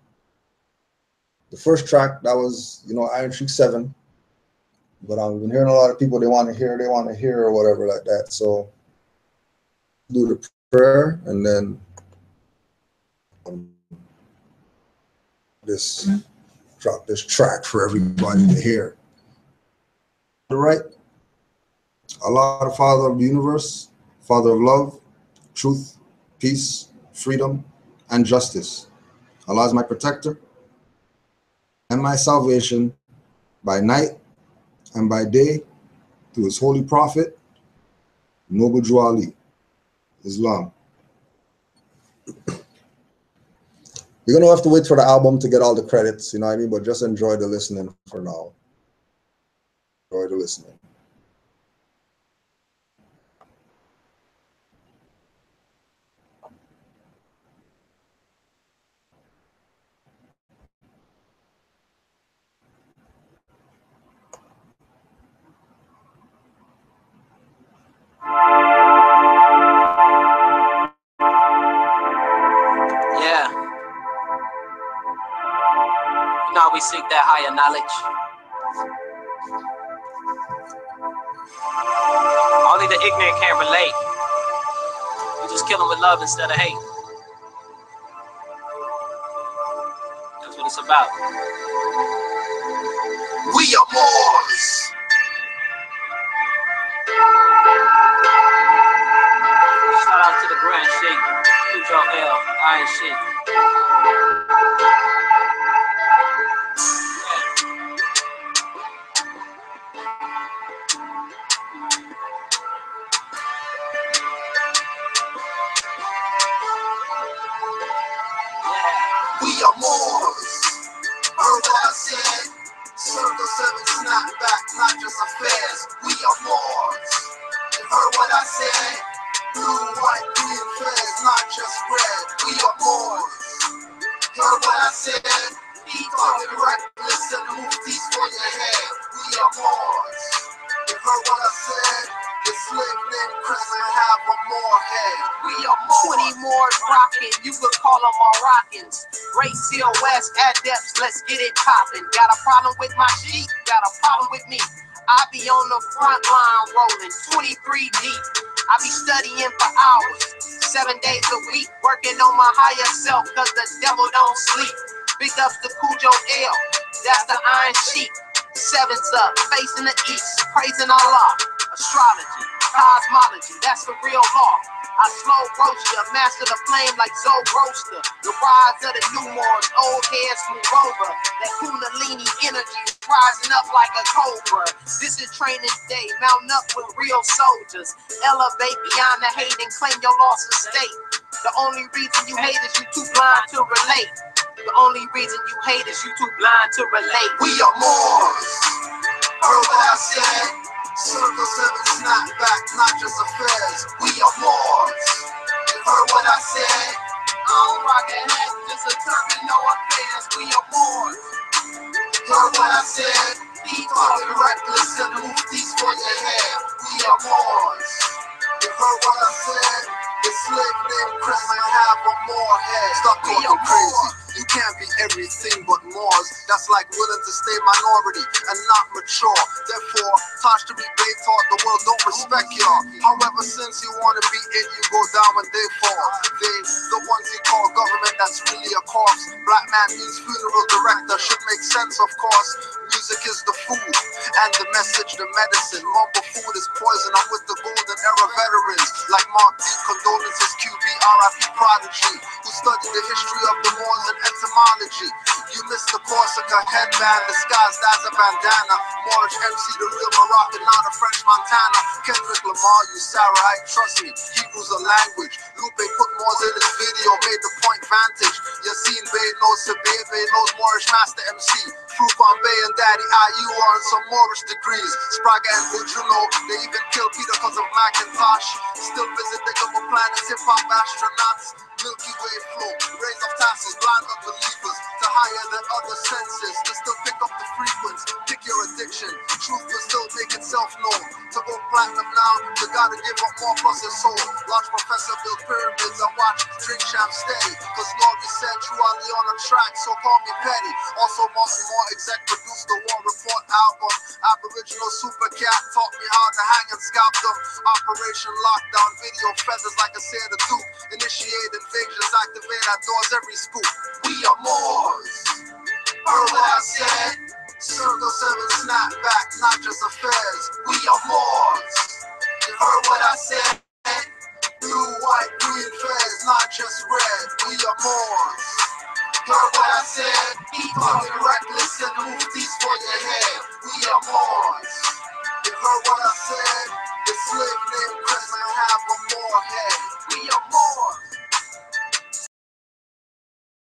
the first track, that was, you know, Iron Streak 7. But we've been hearing a lot of people, they want to hear or whatever like that. So do the prayer and then drop this track for everybody to hear. All right. Allah, the Father of the universe, Father of love, truth, peace, freedom, and justice. Allah is my protector and my salvation by night and by day through his holy prophet, Noble Drew Ali, Islam. You're going to have to wait for the album to get all the credits, you know what I mean? But just enjoy the listening for now. Enjoy the listening. Yeah. You know, we seek that higher knowledge. Only the ignorant can relate. You just kill them with love instead of hate. That's what it's about. We are Moors. Shout out to the Grand Sheikh, Cujo L, Iron Sheikh. We are Moors. Heard what I said? Circle 7 snap back, not just affairs. We are Moors. Heard what I said? Blue, white, green flags, not just red. We are Moors. Heard what I said? He talking reckless and move these for your head. We are Moors. Heard what I said? The slave named Crescent have a more head. We are Moors. 20 Moors rockin', you could call them Moroccans. Great Seal West adepts, let's get it poppin'. Got a problem with my sheep, got a problem with me. I be on the front line rolling 23 deep. I be studying for hours, 7 days a week, working on my higher self, cause the devil don't sleep. Big ups to Cujo L, that's the Iron Sheik. 7's up, facing the east, praising Allah. Astrology, cosmology, that's the real law. I slow roast ya, master the flame like Zoe Roaster. The rise of the new Moors, old heads move over. That Kundalini energy rising up like a cobra. This is training day, mount up with real soldiers. Elevate beyond the hate and claim your lost estate. The only reason you hate is you too blind to relate. The only reason you hate is you too blind to relate. We are Moors. Heard what I said? Circle 7 snap back, not just affairs. We are Moors. Heard what I said? I don't rock a hat, just a turban, no affairs. We are Moors. Heard what I said? He talking reckless and move these for your head. We are Moors. You heard what I said? The slave named Crescent have a more head. Stop talking crazy. You can't be everything but Moors. That's like willing to stay minority and not mature. Therefore, Tosh to be bait taught the world don't respect y'all. However, since you wanna be it, you go down when they fall. They, the ones you call government, that's really a corpse. Black man means funeral director, should make sense of course. Music is the food, and the message the medicine. Mumble food is poison. I'm with the golden era veterans, like Mark D, condolences, QB, RIP Prodigy, who studied the history of the Moors and etymology. You missed the Corsica headband disguised as a bandana. Moorish MC, the real Moroccan, not a French Montana. Kendrick Lamar, you Sarahite, trust me, Hebrew's a language. Lupe put Moors in his video, made the point vantage. Yassine Bey knows Sabir, Bey knows Moorish Master MC. Fruit Bombay and Daddy IU are in some Moorish degrees. Spraga and Bujuno, they even killed Peter because of Macintosh. Still visit the double planets, hip-hop astronauts. Milky Way flow, rays of tassels, blind unbelievers to higher than other senses, to still pick up the frequency, pick your addiction. Truth will still make itself known. To go platinum now, you gotta give up more plus your soul. Large professor build pyramids and watch drink champ steady. Cause Notary said Drew Ali on a track, so call me petty. Also Martin Moore exec produced the War Report album. Aboriginal Super Cat taught me how to hang and scalp them. Operation Lockdown, video feathers like a Santa Duke. Initiate invasions, activate our doors every scoop. We are Moors. Heard what I said? Circle 7 snap back, not just affairs. We are Moors. You heard what I said? Blue, white, green flags, not just red. We are Moors. Heard what I said? Keep talking reckless and move these for your head. We are Moors. You heard what I said? The slave named Chris might have a Moor head. We are Moors.